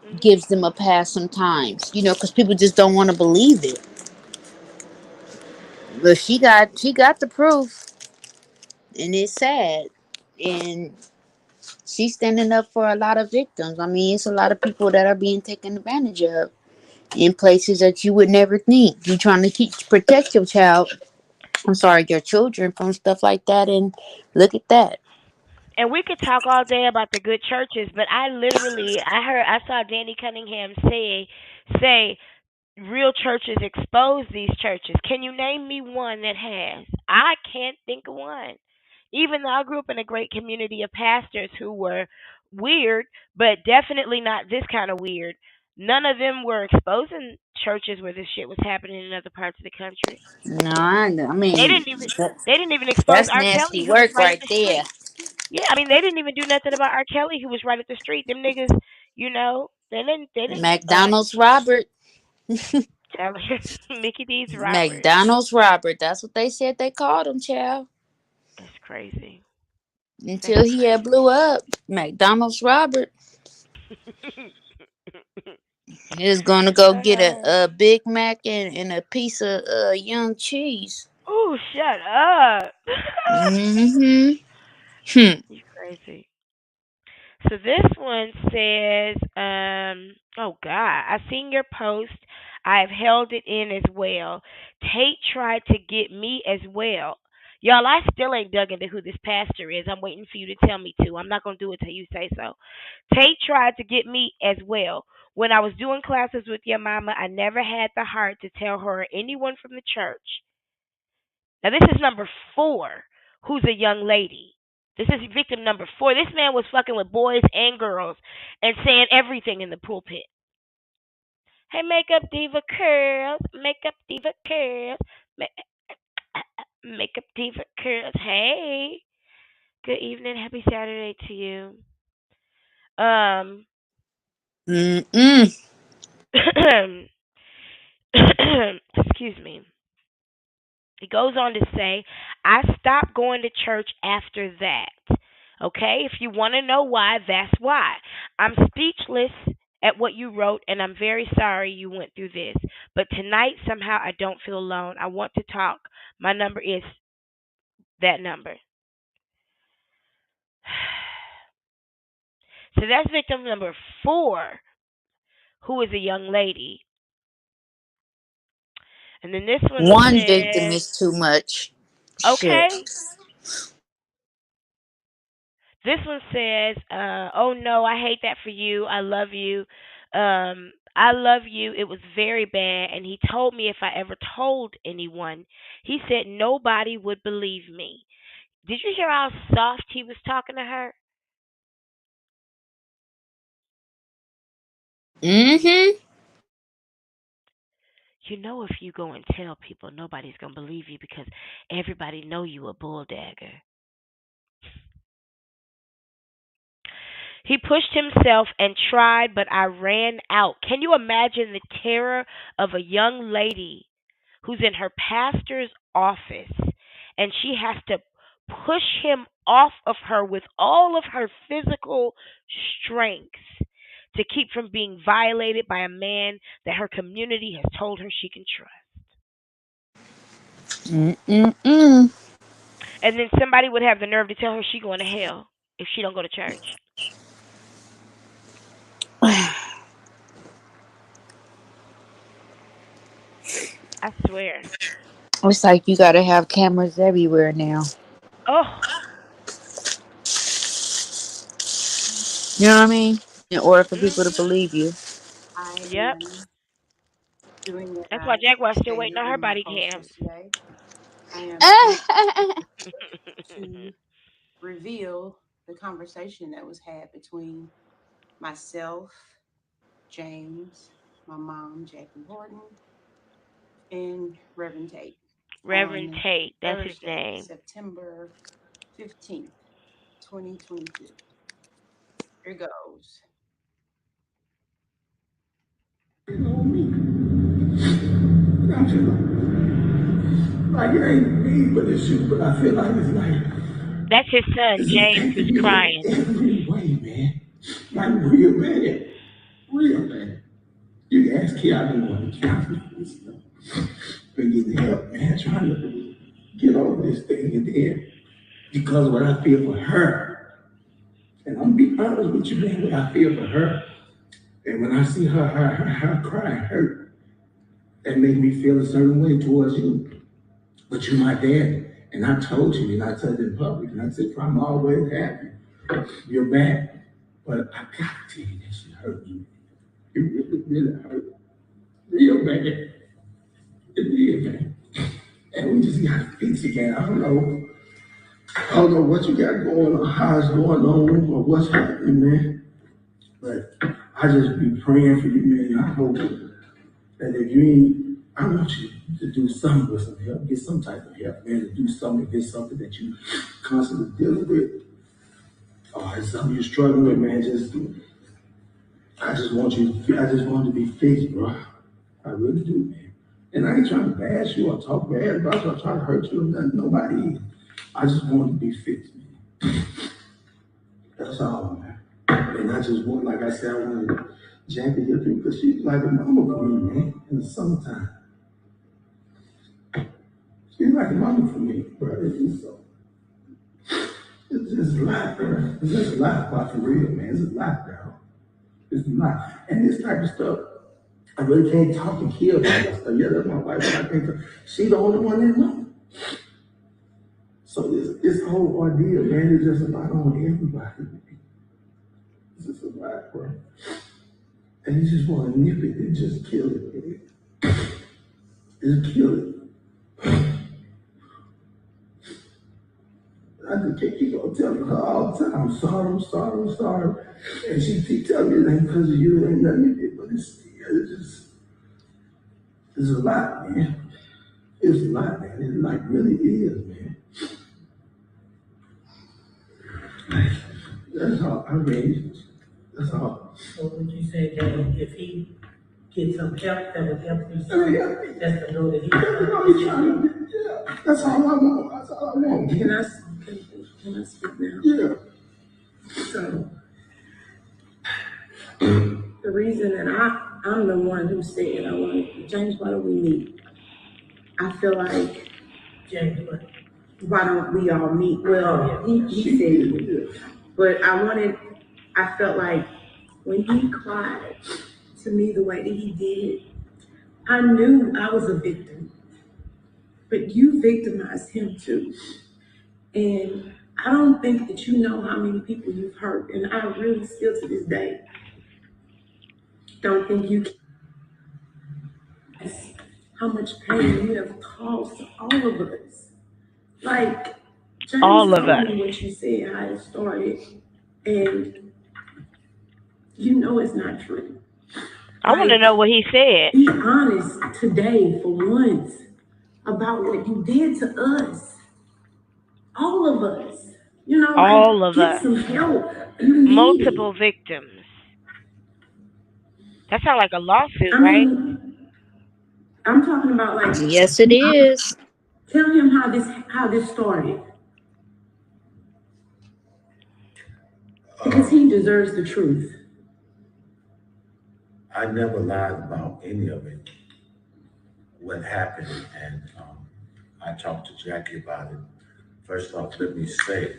Hmm. gives them a pass sometimes, because people just don't want to believe it. But she got the proof, and it's sad. And she's standing up for a lot of victims. I mean, it's a lot of people that are being taken advantage of in places that you would never think. You're trying to protect your child. I'm sorry, your children from stuff like that, and look at that. And we could talk all day about the good churches, but I saw Danny Cunningham say real churches expose these churches. Can you name me one that has? I can't think of one. Even though I grew up in a great community of pastors who were weird, but definitely not this kind of weird. None of them were exposing churches where this shit was happening in other parts of the country. No, I They mean, didn't even they didn't even expose that's R. Kelly, nasty who was work right up right the there. street. Yeah, I mean they didn't even do nothing about R. Kelly, who was right up the street. Them niggas, they didn't McDonald's Robert. tell Mickey D's Robert. McDonald's Robert. That's what they said they called him, child. That's crazy. That's Until he had crazy. blew up. McDonald's Robert. He was gonna go get a Big Mac and a piece of young cheese. Oh, shut up. Mm-hmm. Hmm. You crazy. So this one says, oh God, I seen your post. I've held it in as well. Tate tried to get me as well. Y'all, I still ain't dug into who this pastor is. I'm waiting for you to tell me to. I'm not gonna do it till you say so. Tate tried to get me as well. When I was doing classes with your mama, I never had the heart to tell her or anyone from the church. Now this is number four, who's a young lady. This is victim number four. This man was fucking with boys and girls and saying everything in the pulpit. Hey, makeup diva curls, makeup diva curls, makeup diva curls. Hey, good evening, happy Saturday to you. Um, Mm-mm. excuse me. He goes on to say, I stopped going to church after that. Okay, if you want to know why, that's why. I'm speechless at what you wrote, and I'm very sorry you went through this. But tonight, somehow, I don't feel alone. I want to talk. My number is that number. So that's victim number four, who is a young lady. And then this one One victim says, is too much. Shit. okay, this one says, "Oh no, I hate that for you. I love you. I love you. It was very bad." And he told me if I ever told anyone, he said nobody would believe me. Did you hear how soft he was talking to her? Mm-hmm. You know, if you go and tell people, nobody's gonna believe you because everybody know you a bulldagger. He pushed himself and tried, but I ran out. Can you imagine the terror of a young lady who's in her pastor's office and she has to push him off of her with all of her physical strength to keep from being violated by a man that her community has told her she can trust. Mm-mm-mm. And then somebody would have the nerve to tell her she going to hell if she don't go to church. I swear. It's like you gotta have cameras everywhere now. Oh, You know what I mean? In order for people to mhm. believe you. I Yep. am doing what That's why I Jaguar's still waiting stated on her in my body post cams. yesterday. I am here to reveal the conversation that was had between myself, James, my mom, Jackie Horton, and Reverend Tate Reverend on Tate, that's his Thursday, name. September 15th, 2022. Here goes. You know me. I feel like it ain't me, but it's you. But I feel like it's like That's his son, it's James, affected who's me in crying. every way, man. Like real man, real man. You can ask Kid, I've been going to counseling for this stuff. Been getting help, man, trying to get over this thing, and then because of what I feel for her, and I'm be honest with you, man, what I feel for her, and when I see her crying, hurt, that make me feel a certain way towards you. But you're my dad, and I told you, and I said it in public, and I said, I'm always happy. You're back, but I gotta tell you that shit hurt you. It really, really hurt. Real bad. It did, man. And we just gotta fix it, man. I don't know what you got going on, how it's going on, or what's happening, man. But I just be praying for you, man. I hope that if you ain't, I want you to do something with some help, get some type of help, man, to do something, get something that you constantly dealing with, or it's something you're struggling with, man. I just want you to be fixed, bro. I really do, man. And I ain't trying to bash you or talk bad about you or try to hurt you or nothing, nobody. I just want to be fixed, man. That's all, man. And I just want, like I said, I wanted Jackie here because she's like a mama for me, man, in the summertime. She's like a mama for me, bro. It's just a lot, bro. It's just a lot, but for real, man. It's a lot, bro. It's a lot. And this type of stuff, I really can't talk and hear about that stuff. Yeah, that's my wife, but I can't talk. She the only one that knows. So this whole ordeal, man, is just a lot on everybody. It's just a lot, bro. And you just want to nip it and just kill it, man. Just kill it. I just can't keep on telling her all the time, I'm sorry, I'm sorry, I'm sorry. And she keep telling me it ain't because of you, it ain't nothing you did, but it's a lot, man. It's a lot, man. It like really is, man. That's all I mean. That's all. So would you say that if he gets some help, that would help you? I mean, yeah. That's the know that Yeah, that's all I want. That's all I want. Can I speak now? Yeah. So the reason that I'm the one who said I wanted James, why don't we meet? I feel like James, why don't we all meet? Well, he said he would. But I felt like when he cried to me the way that he did, I knew I was a victim. But you victimized him too. And I don't think that you know how many people you've hurt. And I really still to this day don't think you can. How much pain you have caused to all of us. Like, All James of told us. me what you said, how it started. And you know it's not true. I want to Like, know what he said. be honest today for once about what you did to us. All of us. You know, All like of get us. some help. You need Multiple it. victims. That sounds like a lawsuit, I right? mean, I'm talking about like Yes, it is. tell him how this started. Because he deserves the truth. I never lied about any of it, what happened, and I talked to Jackie about it. First off, let me say,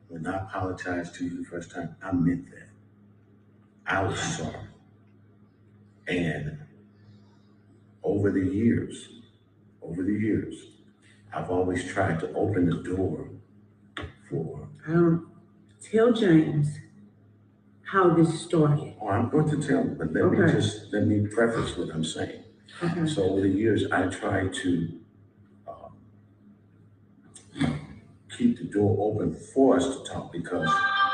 when I apologized to you the first time, I meant that. I was sorry. And over the years, I've always tried to open the door for. Tell James how this started. Oh, I'm going to tell him, but let me preface what I'm saying. Okay. So over the years, I tried to keep the door open for us to talk because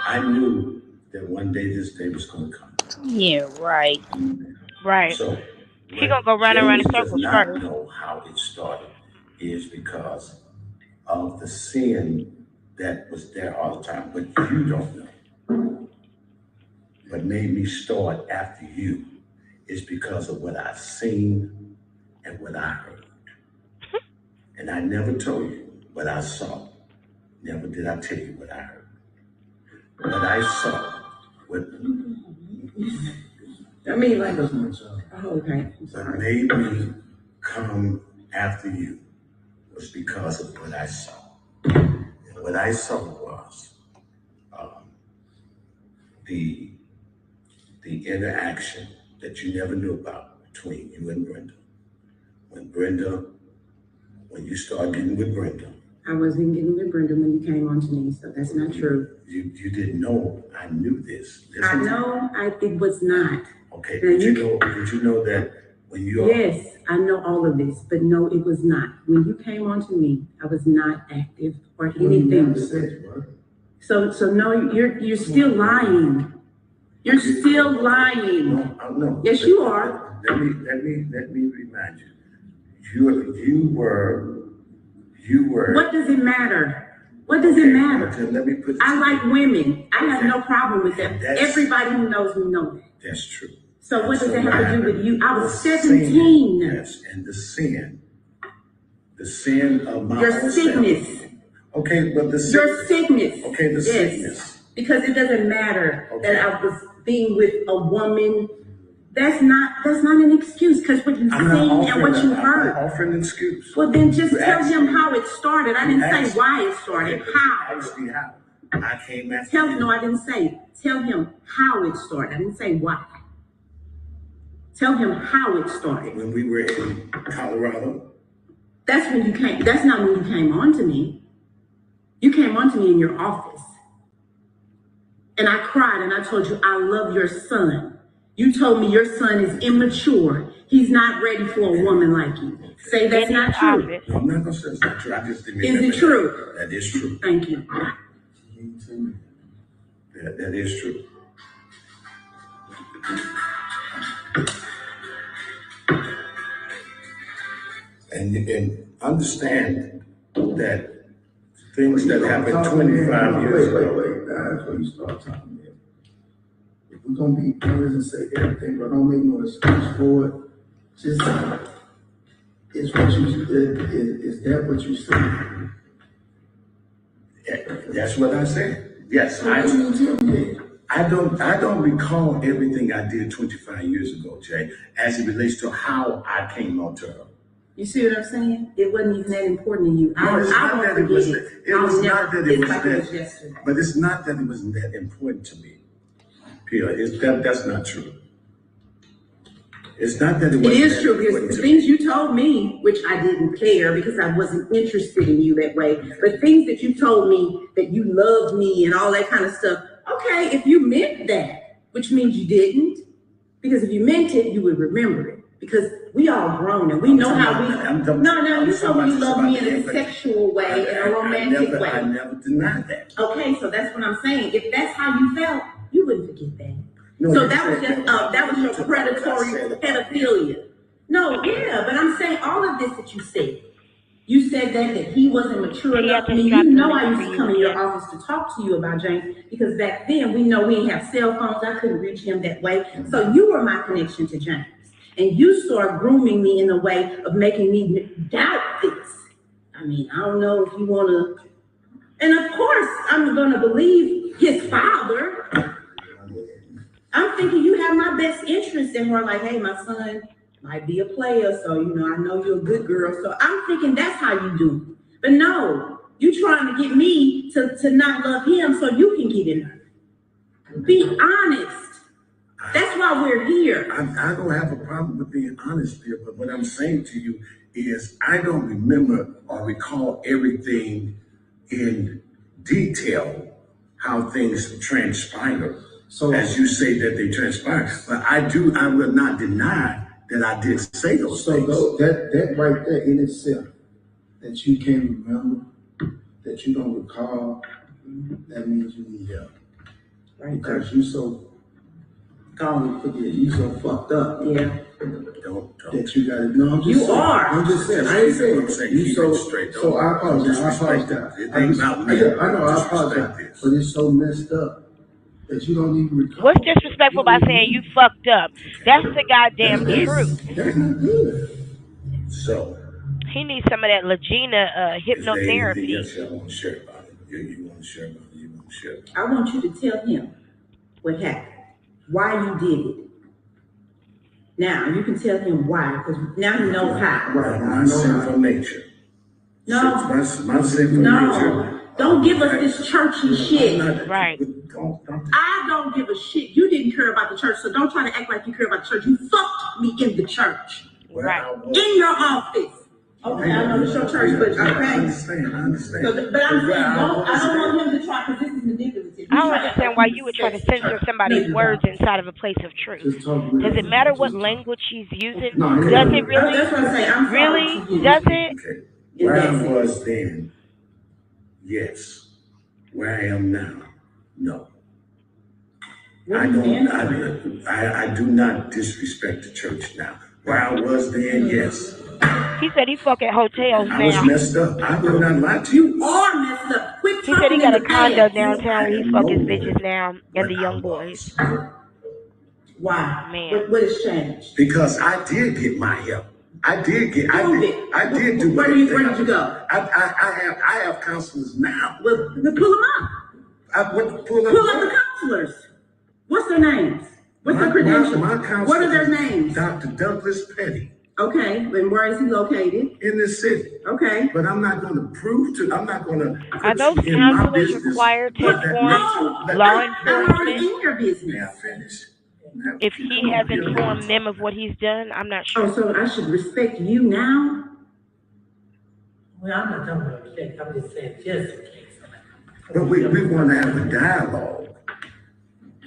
I knew that one day this day was going to come. Yeah, right. Right. So He gonna go round and round in James does circles not first. know how it started is because of the sin that was there all the time, but you don't know. What made me start after you is because of what I've seen and what I heard. And I never told you what I saw. Never did I tell you what I heard. What I saw, what I mean, like, That's my job. oh, okay. what made me come after you was because of what I saw. And what I saw was the interaction that you never knew about between you and Brenda. When you started getting with Brenda. I wasn't getting with Brenda when you came on to me, so that's not true. You didn't know I knew this. I know it was not. Okay, Now did you know that when you Yes, I know all of this, but no, it was not. When you came on to me, I was not active or anything. So no, you're still lying. You're still lying. No. Yes, you are. Let me remind you. You were. What does it matter? What does it matter? Okay, let me put. I like women. I have no problem with them. Everybody who knows me knows that. That's true. So what does it have to do with you? I was 17. Yes, and the sin of my Your own sickness. self. Okay, but Your sickness. Okay, the sickness. Because it doesn't matter that I was being with a woman. That's not an excuse because what you seen and what you heard. I'm not offering an excuse. Well, then just tell him how it started. I didn't say why it started. How? Actually, how? I came after Tell you. no, I didn't say. Tell him how it started. I didn't say why. Tell him how it started. When we were in Colorado. That's when you came. That's not when you came on to me. You came on to me in your office. And I cried and I told you, I love your son. You told me your son is immature. He's not ready for a woman like you. Say that's not true. No, I'm not going to say it's not true. I just didn't Is it true? That is true. Thank you. That is true. And you can understand that things that happened 25 years ago. Wait. That's where you start talking about. If we're going to be honest and say everything, but don't make no excuse for it, just is that what you said? That's what I said. Yes, So what you tell me? I don't recall everything I did 25 years ago, Jay, as it relates to how I came onto her. You see what I'm saying? It wasn't even that important to you. No, it's not that it was. It was not that it was that. Yesterday. But it's not that it wasn't that important to me. Pia, that's not true. It's not that it wasn't. It is that true important because to the things me. you told me, which I didn't care because I wasn't interested in you that way, but things that you told me that you loved me and all that kind of stuff. Okay, if you meant that, which means you didn't, because if you meant it, you would remember it. Because we all grown and we know how we. No, you told me you love me in a sexual way, in a romantic way. I never denied that. Okay, so that's what I'm saying. If that's how you felt, you wouldn't forget that. No, So you that was said just that was your took predatory what I said. pedophilia. No, yeah, but I'm saying all of this that you said. You said that he wasn't mature enough. I mean, you know I used to come in your office to talk to you about James because back then we know we didn't have cell phones. I couldn't reach him that way. So you were my connection to James. And you started grooming me in a way of making me doubt this. I mean, I don't know if you want to. And of course, I'm going to believe his father. I'm thinking you have my best interest in her. Like, hey, my son might be a player, so I know you're a good girl. So I'm thinking that's how you do. But no, you trying to get me to not love him so you can get in her. Be honest. That's why we're here. I don't have a problem with being honest here, but what I'm saying to you is I don't remember or recall everything in detail how things transpire. So as you say that they transpire, but I will not deny that I did say those things. So that right there in itself, that you can't remember, that you don't recall, that means you need help. Right. Because you so gone, forget, you so fucked up. Yeah. Don't. That you got it. No, I'm just saying. I'm just saying. I ain't saying. I'm saying you so straight. So I apologize. I know. I apologize. But it's so messed up that you don't even recall. What's disrespectful about saying you fucked up? That's the goddamn truth. That's not good. So he needs some of that Legina hypnotherapy. Yes, I want to share about it. You want to share about it. You want to share about it. I want you to tell him what happened, why you did it. Now you can tell him why, because now he knows how. Right, my sinful nature. No, my sinful nature. Don't give us this churchy shit. Right. I don't give a shit. You didn't care about the church, so don't try to act like you care about the church. You fucked me in the church. Right. In your office. Okay, I know it's your church, but I understand. But I'm saying, I don't want him to try, because this is ridiculous. I don't understand why you would try to censor somebody's words inside of a place of truth. Does it matter what language she's using? Does it really? That's what I'm saying. Really? Does it? Okay. Where I was then, yes. Where I am now, no. I do not disrespect the church now. Where I was then, yes. He said he fuck at hotels now. I was messed up. I will not lie to you. Or messed up. Quit he said he got a condo downtown where he fuck his bitches now and the young boys. Why? Man. What has changed? Because I did get my help. I did do. Where did you go? I have counselors now. Well, pull them up. I went to pull up the counselors. What's their names? What's their credentials? What are their names? Dr. Douglas Petty. Okay, and where is he located? In this city. Okay. But I'm not going to I'm not going to. Are those counselors required to inform law enforcement? In your business. May I finish? If he has informed them of what he's done, I'm not sure. Oh, so I should respect you now? Well, I'm not talking about respect. I'm just saying, just in case. But we want to have a dialogue.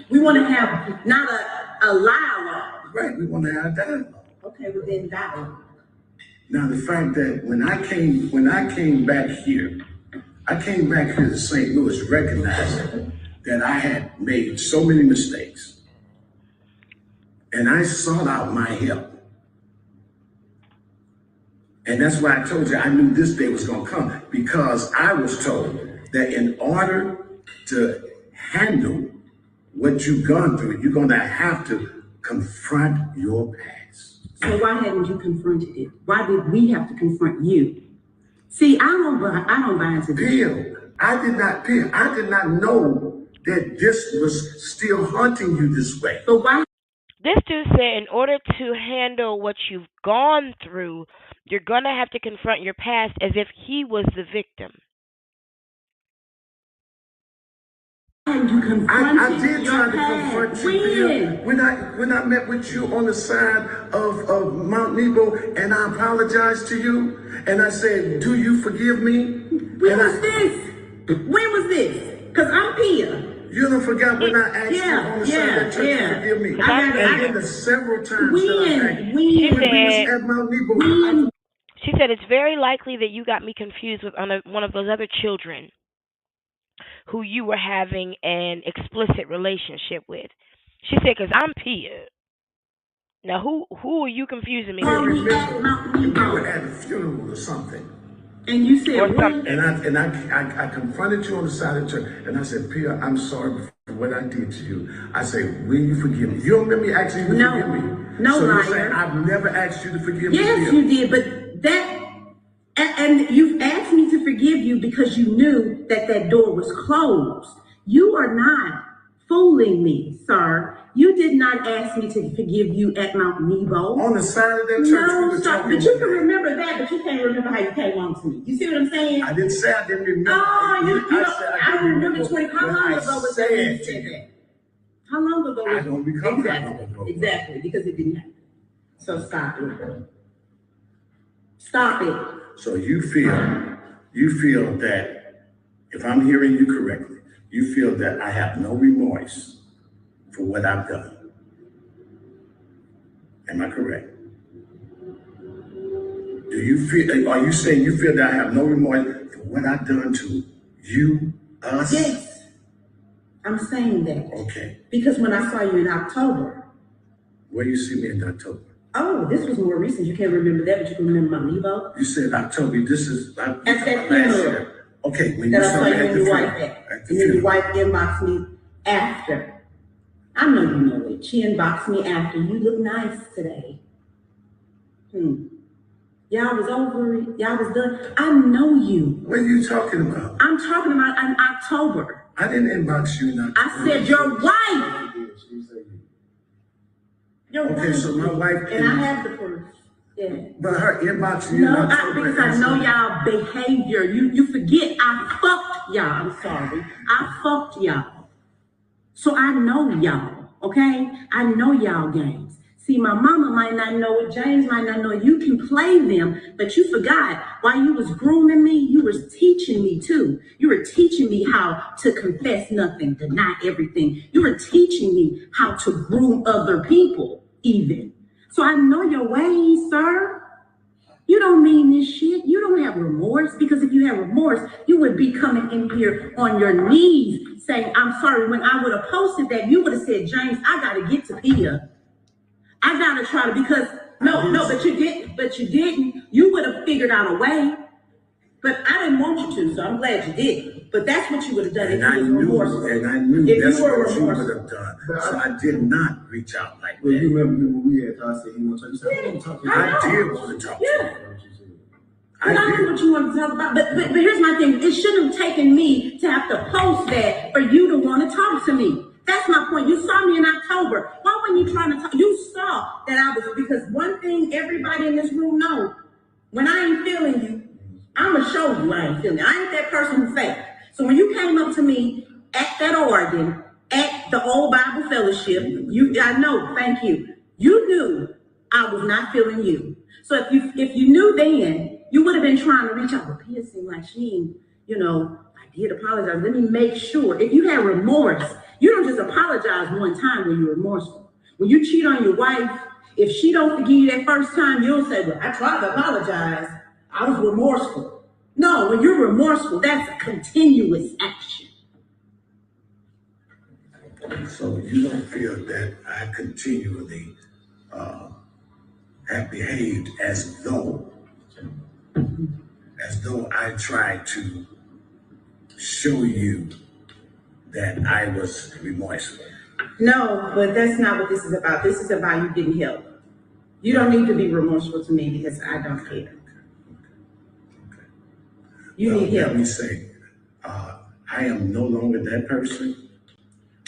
We want to have not a dialogue. Right, we want to have a dialogue. Okay, well then dialogue. Now the fact that when I came back here to St. Louis, recognizing that I had made so many mistakes, and I sought out my help. And that's why I told you I knew this day was going to come, because I was told that in order to handle what you've gone through, you're going to have to confront your past. So why hadn't you confronted it? Why did we have to confront you? See, I don't buy into this. I did not know that this was still haunting you this way. But why? This dude said in order to handle what you've gone through, you're going to have to confront your past as if he was the victim. I did try to confront you when I met with you on the side of Mount Nebo, and I apologized to you, and I said, "Do you forgive me?" When was this? Because I'm Pia. You don't forget when I asked you on the side of the church to forgive me. And then the several times at Mount Nebo. She said it's very likely that you got me confused with one of those other children who you were having an explicit relationship with. She said, because I'm Pia. Now, who are you confusing me with? You were at a funeral or something. And you said, and I confronted you on the side of the church, and I said, Pia, I'm sorry for what I did to you. I said, will you forgive me? You don't remember me asking you to forgive me? No, so liar. You're saying, I've never asked you to forgive me. Yes, you did, but that... And you've asked me to forgive you because you knew that door was closed. You are not fooling me, sir. You did not ask me to forgive you at Mount Nebo. On the side of that church, No, we were sir. talking But you about can that. remember that, but you can't remember how you came on to me. You see what I'm saying? I didn't say I didn't remember. Oh, you I don't, said I don't remember remember 20. How when long I ago was that when you said said to you. that? How long ago was I don't recall how long Exactly. ago. Exactly, because it didn't happen. So stop it. Stop it. So you feel that, if I'm hearing you correctly, you feel that I have no remorse for what I've done. Am I correct? Are you saying you feel that I have no remorse for what I've done to you, us? Yes, I'm saying that. Okay. Because when I saw you in October, Where you see me in October? oh, this was more recent. You can't remember that, but you can remember Mount Nebo. You said October. This is At that last funeral. year. Okay, when That you I saw saw me you at and the your funeral. wife at. At the And then your funeral. wife inboxed me after. I know you know it. She inboxed me after. You look nice today. Y'all was over it. Y'all was done. I know you. What are you talking about? I'm talking about in October. I didn't inbox you in October. I said your wife. Your Okay, wife. so my wife. And I have the proof. Yeah. But her inbox you in No, October. because I know y'all behavior. You forget I fucked y'all. I'm sorry. I fucked y'all. So I know y'all, okay? I know y'all games. See, my mama might not know it, James might not know it. You can play them, but you forgot while you was grooming me, you was teaching me too. You were teaching me how to confess nothing, deny everything. You were teaching me how to groom other people even. So I know your ways, sir. You don't mean this shit. You don't have remorse, because if you have remorse, you would be coming in here on your knees saying, I'm sorry. When I would have posted that, you would have said, James, I got to get to Pia. I got to try to, because but you didn't. You would have figured out a way, but I didn't want you to, so I'm glad you did. But that's what you would have done if you were remorseful. And I knew if that's you were what you remorseful. would have done. So I did not reach out like Well, that. you remember when we had I said he want to talk, you said, I want to talk to you. I did want to talk to you. Yeah. But I I know what you want to talk about. But here's my thing. It shouldn't have taken me to have to post that for you to want to talk to me. That's my point. You saw me in October. Why weren't you trying to talk? You saw that I was, because one thing everybody in this room knows, when I ain't feeling you, I'm going to show you I ain't feeling you. I ain't that person who fake. So when you came up to me at that organ, at the old Bible fellowship, I know, thank you. You knew I was not feeling you. So if you knew then, you would have been trying to reach out. But Pia seemed like she ain't, I did apologize. Let me make sure. If you had remorse, you don't just apologize one time when you're remorseful. When you cheat on your wife, if she don't forgive you that first time, you'll say, well, I tried to apologize. I was remorseful. No, when you're remorseful, that's a continuous action. So you don't feel that I continually have behaved as though I tried to show you that I was remorseful. No, but that's not what this is about. This is about you getting help. You don't need to be remorseful to me because I don't care. You need help. Let me say, I am no longer that person.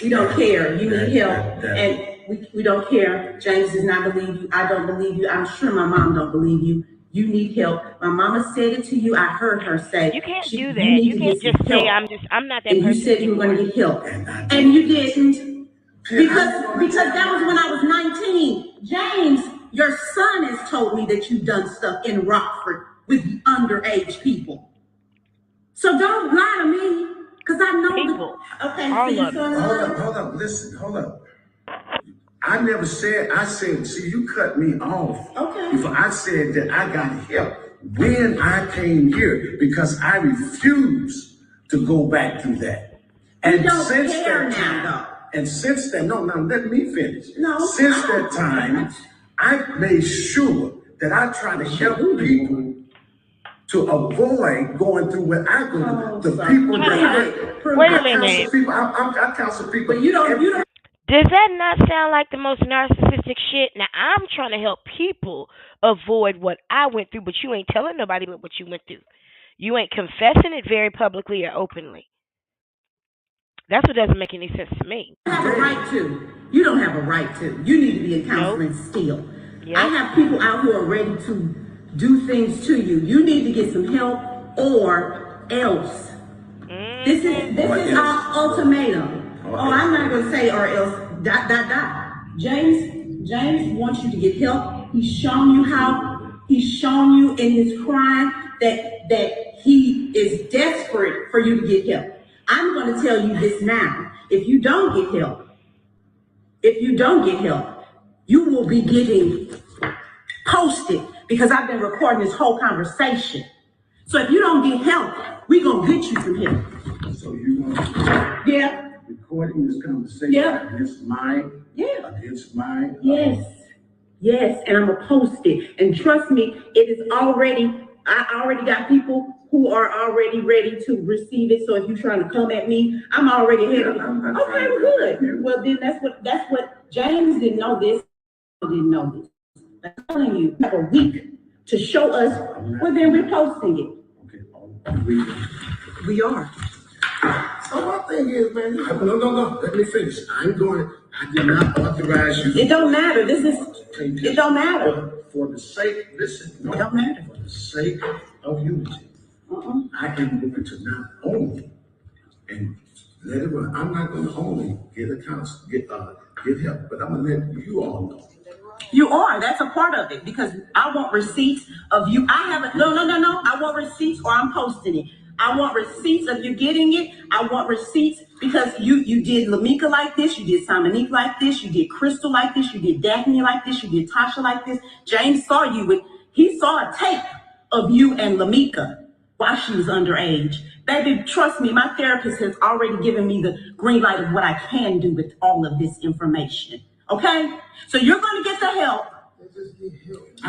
We don't care. You need help. And we don't care. James does not believe you. I don't believe you. I'm sure my mom don't believe you. You need help. My mama said it to you. I heard her say, You can't do you that. need You to can't get just say help. I'm not that And person you said you were going to anymore. get help. And you didn't. Because that was when I was 19. James, your son has told me that you've done stuff in Rockford with underage people. So don't lie to me, because I know People. Okay, All so your of son Hold up, listen, hold up. I said, see, you cut me off. Okay. Before I said that I got help when I came here because I refused to go back through that. And don't since care that time, now, and since then, no, let me finish. No, Since that time, I made sure that I try to help people to avoid going through what I go through. The people that Wait a I counsel minute. people, I counsel people. But you don't. Does that not sound like the most narcissistic shit? Now, I'm trying to help people avoid what I went through, but you ain't telling nobody what you went through. You ain't confessing it very publicly or openly. That's what doesn't make any sense to me. You have a right to. You don't have a right to. You need to be in counseling still. I have people out who are ready to do things to you. You need to get some help or else. This is our ultimatum. Oh, I'm not going to say or else. ... James wants you to get help. He's shown you how. He's shown you in his crime that he is desperate for you to get help. I'm going to tell you this now. If you don't get help, you will be getting posted because I've been recording this whole conversation. So if you don't get help, we're going to get you some help. So you want to recording this conversation against mine? Against mine? Yes, and I'm going to post it. And trust me, I already got people who are already ready to receive it. So if you're trying to come at me, I'm already ahead of you. Okay, well, good. Well, then that's what James didn't know this. Didn't know this. I'm telling you, you have a week to show us. Well, then we're posting it. Okay, we are. So my thing is, man, no. Let me finish. I did not authorize you. It don't matter. It don't matter. For the sake, listen. No, it don't matter. For the sake of unity, I am going to not only and let it run. I'm not going to only get accounts, get help, but I'm going to let you all know. You are. That's a part of it because I want receipts of you. No. I want receipts or I'm posting it. I want receipts of you getting it. I want receipts because you did Lamika like this, you did Simonique like this, you did Crystal like this, you did Daphne like this, you did Tasha like this. James saw he saw a tape of you and Lamika while she was underage. Baby, trust me, my therapist has already given me the green light of what I can do with all of this information. Okay? So you're going to get the help.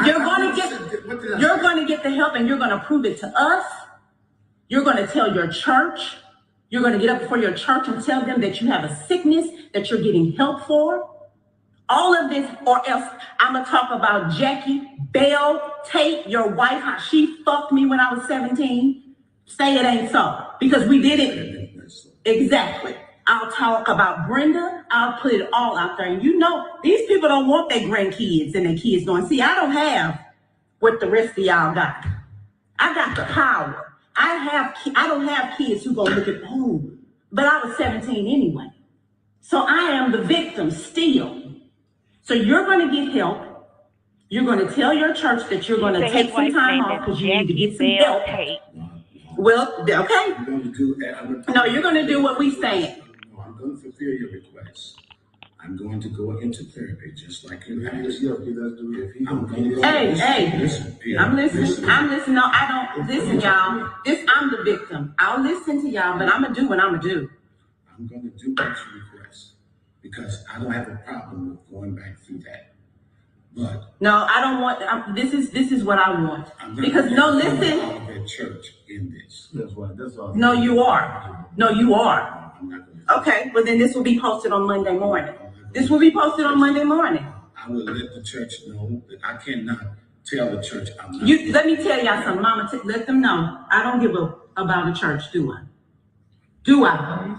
You're going to get the help and you're going to prove it to us. You're going to tell your church. You're going to get up before your church and tell them that you have a sickness that you're getting help for. All of this, or else I'm going to talk about Jackie Bell Tate, your wife, how she fucked me when I was 17. Say it ain't so, because we did it. Exactly. I'll talk about Brenda. I'll put it all out there. And you know, these people don't want their grandkids and their kids going, see, I don't have what the rest of y'all got. I got the power. I don't have kids who go look at home, but I was 17 anyway. So I am the victim still. So you're going to get help. You're going to tell your church that you're going to take some time off because you need to get some help. Well, okay. No, you're going to do what we say. No, I'm going to fulfill your request. I'm going to go into therapy just like you have. Hey, I'm listening. I'm listening. No, I don't listen, y'all. I'm the victim. I'll listen to y'all, but I'm going to do what I'm going to do. I'm going to do what you request because I don't have a problem with going back through that. But no, I don't want. This is what I want. Because no, listen. That church in this. That's all. No, you are. No, you are. Okay, well then this will be posted on Monday morning. This will be posted on Monday morning. I will let the church know that I cannot tell the church I'm not. Let me tell y'all something, Mama. Let them know. I don't give about a church, do I? Do I?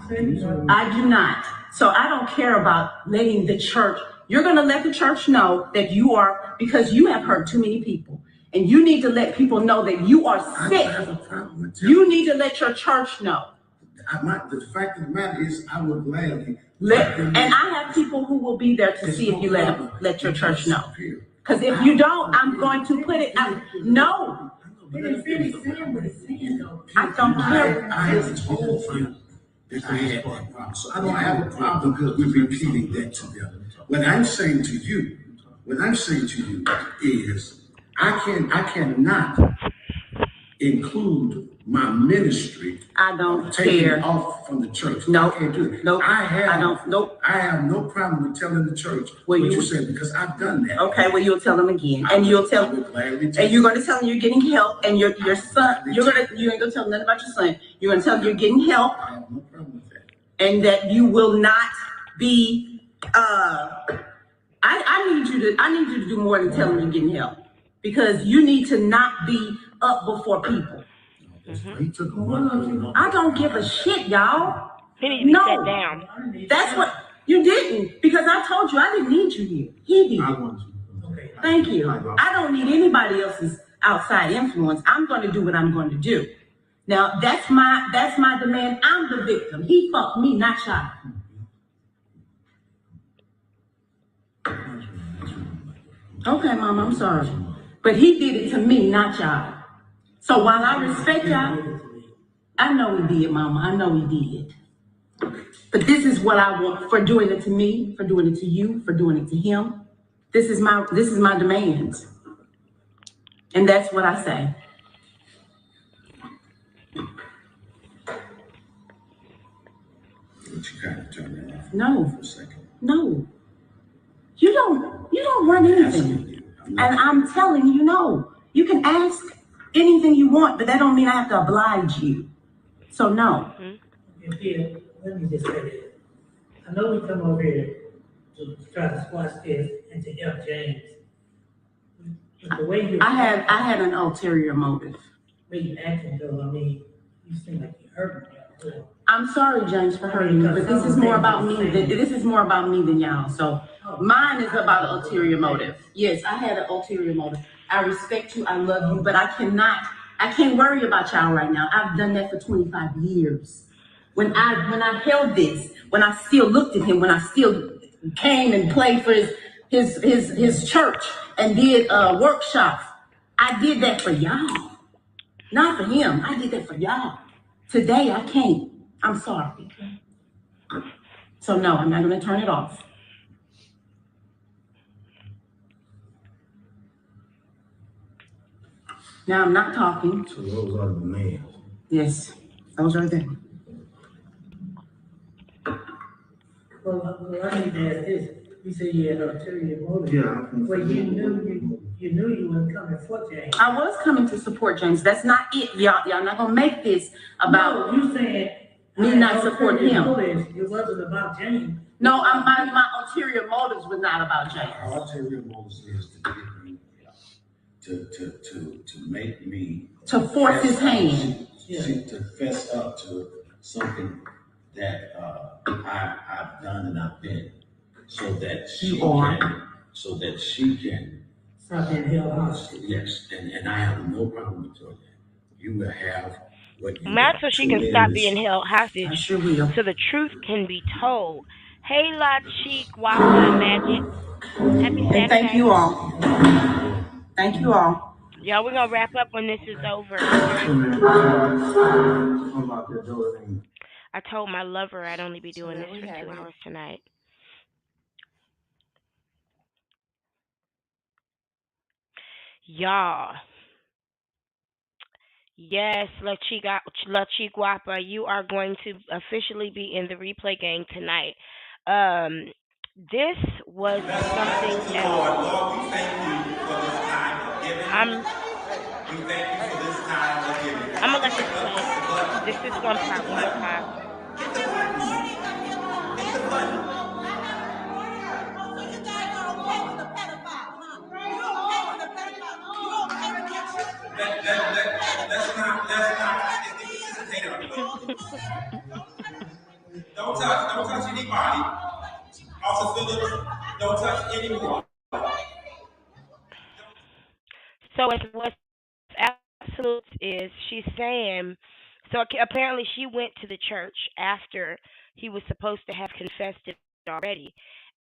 I do not. So I don't care about letting the church. You're going to let the church know that you are, because you have hurt too many people. And you need to let people know that you are sick. I don't have a problem with you need to let your church know. The fact of the matter is, I would gladly and I have people who will be there to see if you let your church know. Because if you don't, I'm going to put it out. No. But it's really saying what it's saying, though. I don't care. I have told you that I had that problem. So I don't have a problem with repeating that to them. What I'm saying to you is I cannot include my ministry. I don't taking care. Off from the church. No, I can't do it. Nope. I have no problem with telling the church what you said because I've done that. Okay, well you'll tell them again, and you'll tell them, and you're going to tell them you're getting help, and your son. You ain't going to tell them nothing about your son. You're going to tell them you're getting help. I have no problem with that. And that you will not be. I need you to do more than tell them you're getting help, because you need to not be up before people. I don't give a shit, y'all. He needs to be set No, down. that's what you didn't, because I told you I didn't need you here. He did. I want you. Okay. Thank you. I don't need anybody else's outside influence. I'm going to do what I'm going to do. Now that's my demand. I'm the victim. He fucked me, not Shy. Okay, Mom, I'm sorry, but he did it to me, not y'all. So while I respect y'all, I know he did, Mama. I know he did. But this is what I want for doing it to me, for doing it to you, for doing it to him. This is my demands. And that's what I say. But you kind of turn it off. No. For a second. No. You don't run anything. And I'm telling you, no. You can ask anything you want, but that don't mean I have to oblige you. So no. And Peter, let me just say this. I know we come over here to try to squash this and to help James. But the way you I had an ulterior motive. way you acting though, I mean, you seem like you hurt me. I'm sorry, James, for hurting you, but this is more about me than y'all. So mine is about ulterior motive. Yes, I had an ulterior motive. I respect you, I love you, but I can't worry about y'all right now. I've done that for 25 years. When I held this, when I still looked at him, when I still came and played for his church and did workshops, I did that for y'all, not for him. I did that for y'all. Today I can't. I'm sorry. So no, I'm not going to turn it off. Now I'm not talking. So those are the demands. Yes, those are them. Well, I need to ask this. You said you had ulterior motive. Yeah. Well, you knew you weren't coming for James. I was coming to support James. That's not it, y'all. Y'all not gonna make this about No, you saying me not supporting him. It wasn't about James. No, my ulterior motives was not about James. Our ulterior motives is to get me, to make me To force his hand. to fess up to something that I've done and I've been, so that she can Stop being held hostage. yes, and I have no problem with that. You will have what you Not so got. she can stop being held I hostage, sure will. so the truth can be told. Hey, La Chic, Wapa, and Magic. Happy And Saturday. thank you all. Thank you all. Y'all, we're going to wrap up when this is over. I told my lover I'd only be doing this for 2 hours tonight. Y'all. Yes, La Wapa, you are going to officially be in the replay game tonight. This was something else. Lord, we thank you for this time of giving. We thank you for this time of giving. I'm gonna let this play. This is one part, one more time. Hit the button. Hit the button. Let's not. Don't touch anybody. Officer Phillips, don't touch anyone. So what's absolute is she's saying. So apparently she went to the church after he was supposed to have confessed it already.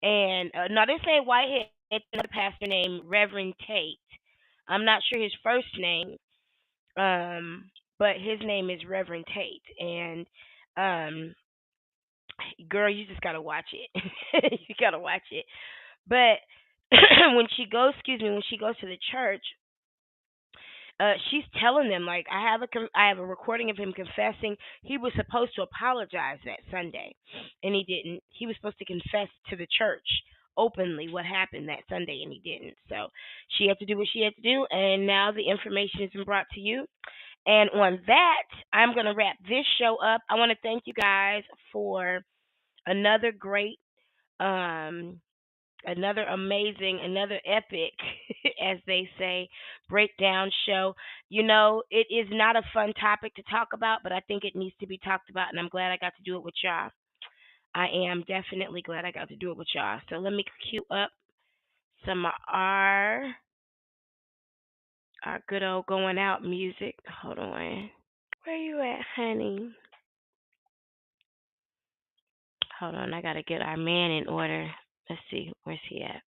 And now this ain't Whitehead. It's another pastor named Reverend Tate. I'm not sure his first name, but his name is Reverend Tate. And girl, you just gotta watch it. You gotta watch it. But when she goes to the church, she's telling them like I have a recording of him confessing he was supposed to apologize that Sunday, and he didn't. He was supposed to confess to the church openly what happened that Sunday, and he didn't. So she had to do what she had to do, and now the information has been brought to you. And on that, I'm gonna wrap this show up. I want to thank you guys for another great um Another amazing, another epic, as they say, breakdown show. It is not a fun topic to talk about, but I think it needs to be talked about, and I'm glad I got to do it with y'all. I am definitely glad I got to do it with y'all. So let me cue up some of our good old going out music. Hold on. Where you at, honey? Hold on, I gotta get our man in order. Let's see, where's he at?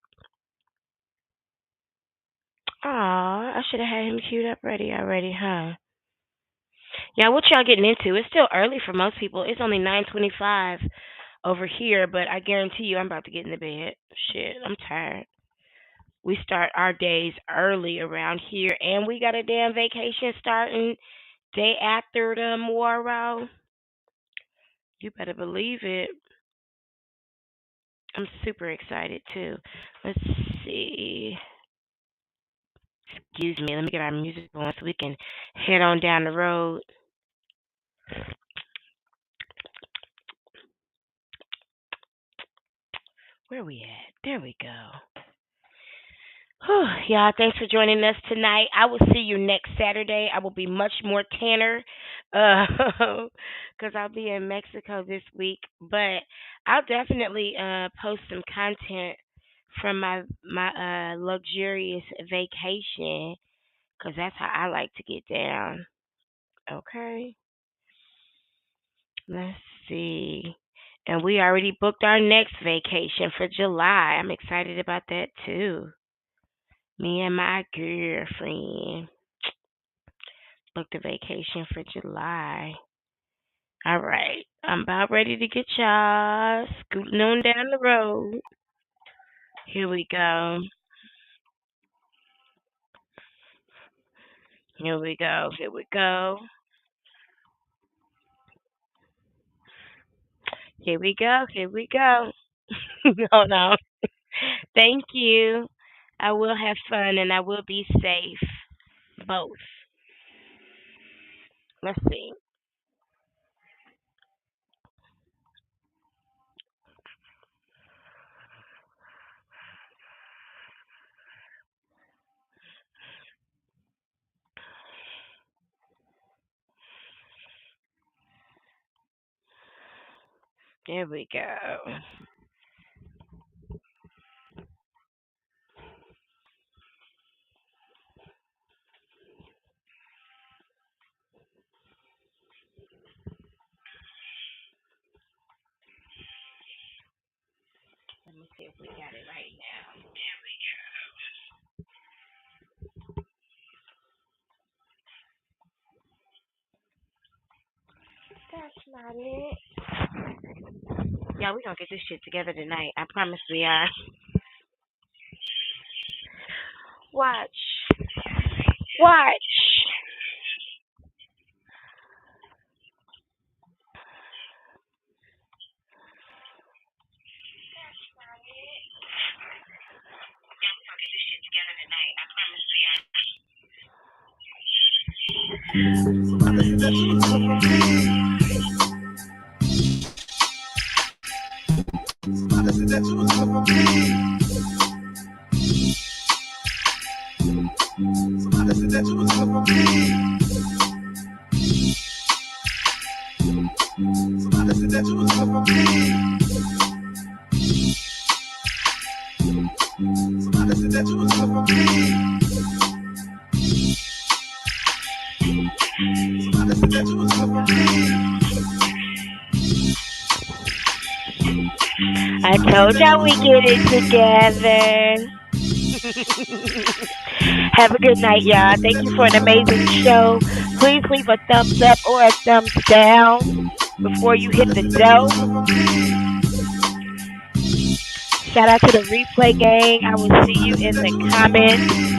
Aw, I should have had him queued up ready already, huh? Yeah, what y'all getting into? It's still early for most people. It's only 9:25 over here, but I guarantee you I'm about to get in the bed. Shit, I'm tired. We start our days early around here, and we got a damn vacation starting day after tomorrow. You better believe it. I'm super excited too. Let's see. Excuse me. Let me get our music going so we can head on down the road. Where we at? There we go. Whew, y'all, thanks for joining us tonight. I will see you next Saturday. I will be much more tanner because I'll be in Mexico this week. But I'll definitely post some content from my luxurious vacation because that's how I like to get down. Okay, let's see. And we already booked our next vacation for July. I'm excited about that too. Me and my girlfriend booked a vacation for July. All right. I'm about ready to get y'all scooting on down the road. Here we go. Here we go. Here we go. Here we go. Here we go. Hold on. Thank you. I will have fun and I will be safe. Both. Let's see. There we go. Let me see if we got it right now. There we go. That's not it. Yeah, we gonna get this shit together tonight. I promise we are. Watch. Watch. Yeah, we gonna get this shit together tonight. I promise we are. I told y'all we get it together. Have a good night, y'all. Thank you for an amazing show. Please leave a thumbs up or a thumbs down before you hit the dough. Shout out to the replay gang. I will see you in the comments.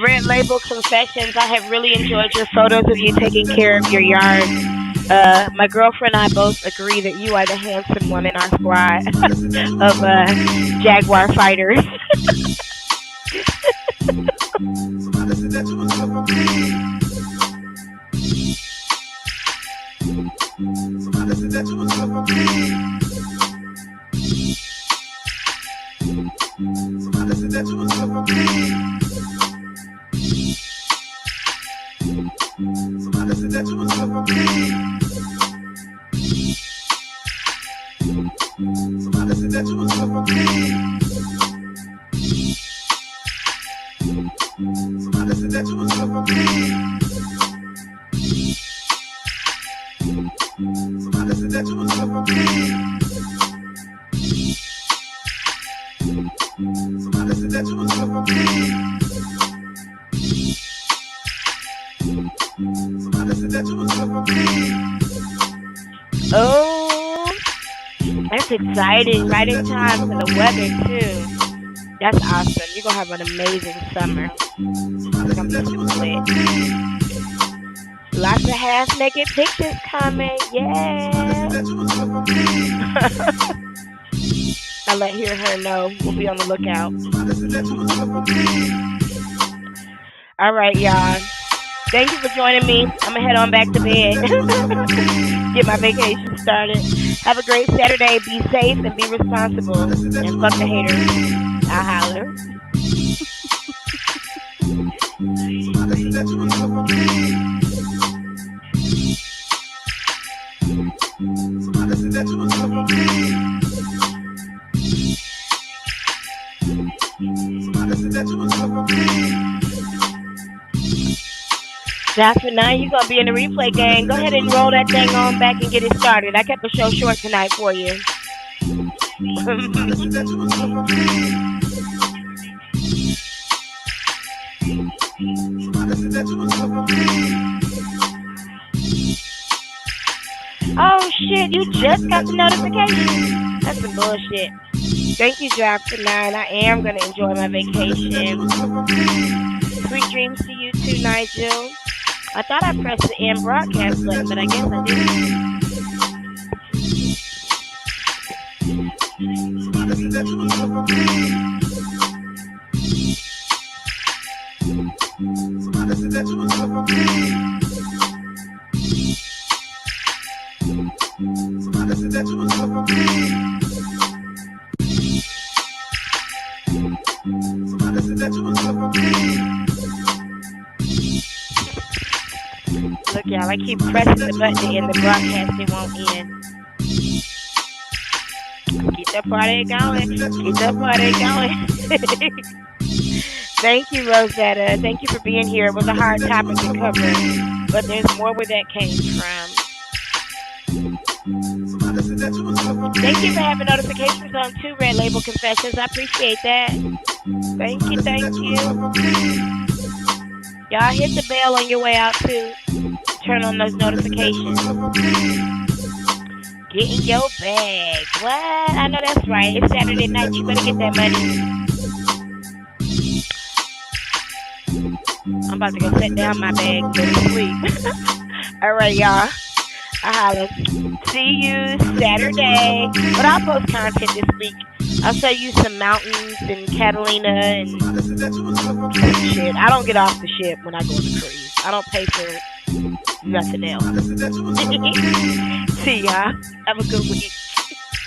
Red Label Confessions. I have really enjoyed your photos of you taking care of your yard. My girlfriend and I both agree that you are the handsome one in our squad of Jaguar fighters. Oh, that's exciting. Right in time for the weather, too. That's awesome. You're going to have an amazing summer. It's going to be super lit. Lots of half-naked pictures coming. Yeah. I'll let her know. We'll be on the lookout. All right, y'all. Thank you for joining me. I'm going to head on back to bed. Get my vacation started. Have a great Saturday. Be safe and be responsible. And fuck the haters. I'll holler. Just for now, you're going to be in the replay gang. Go ahead and roll that thing on back and get it started. I kept the show short tonight for you. Oh, shit. You just got the notification? That's some bullshit. Thank you, Drop for 9. I am going to enjoy my vacation. Sweet dreams to you too, Nigel. I thought I pressed the end broadcast button, but I guess I didn't. Look, y'all, I keep pressing the button to end the broadcast. It won't end. Keep that party going. Keep that party going. Thank you, Rosetta. Thank you for being here. It was a hard topic to cover, but there's more where that came from. Thank you for having notifications on too, Red Label Confessions. I appreciate that. Thank you, thank you. Y'all hit the bell on your way out too. Turn on those notifications. Get in your bag. What? I know that's right. It's Saturday night. You better get that money. I'm about to go set down my bag and go to sleep. All right, y'all. I holla. See you Saturday. But I'll post content this week. I'll show you some mountains in Catalina and shit. I don't get off the ship when I go on the cruise. I don't pay for nothing else. See ya. Have a good week.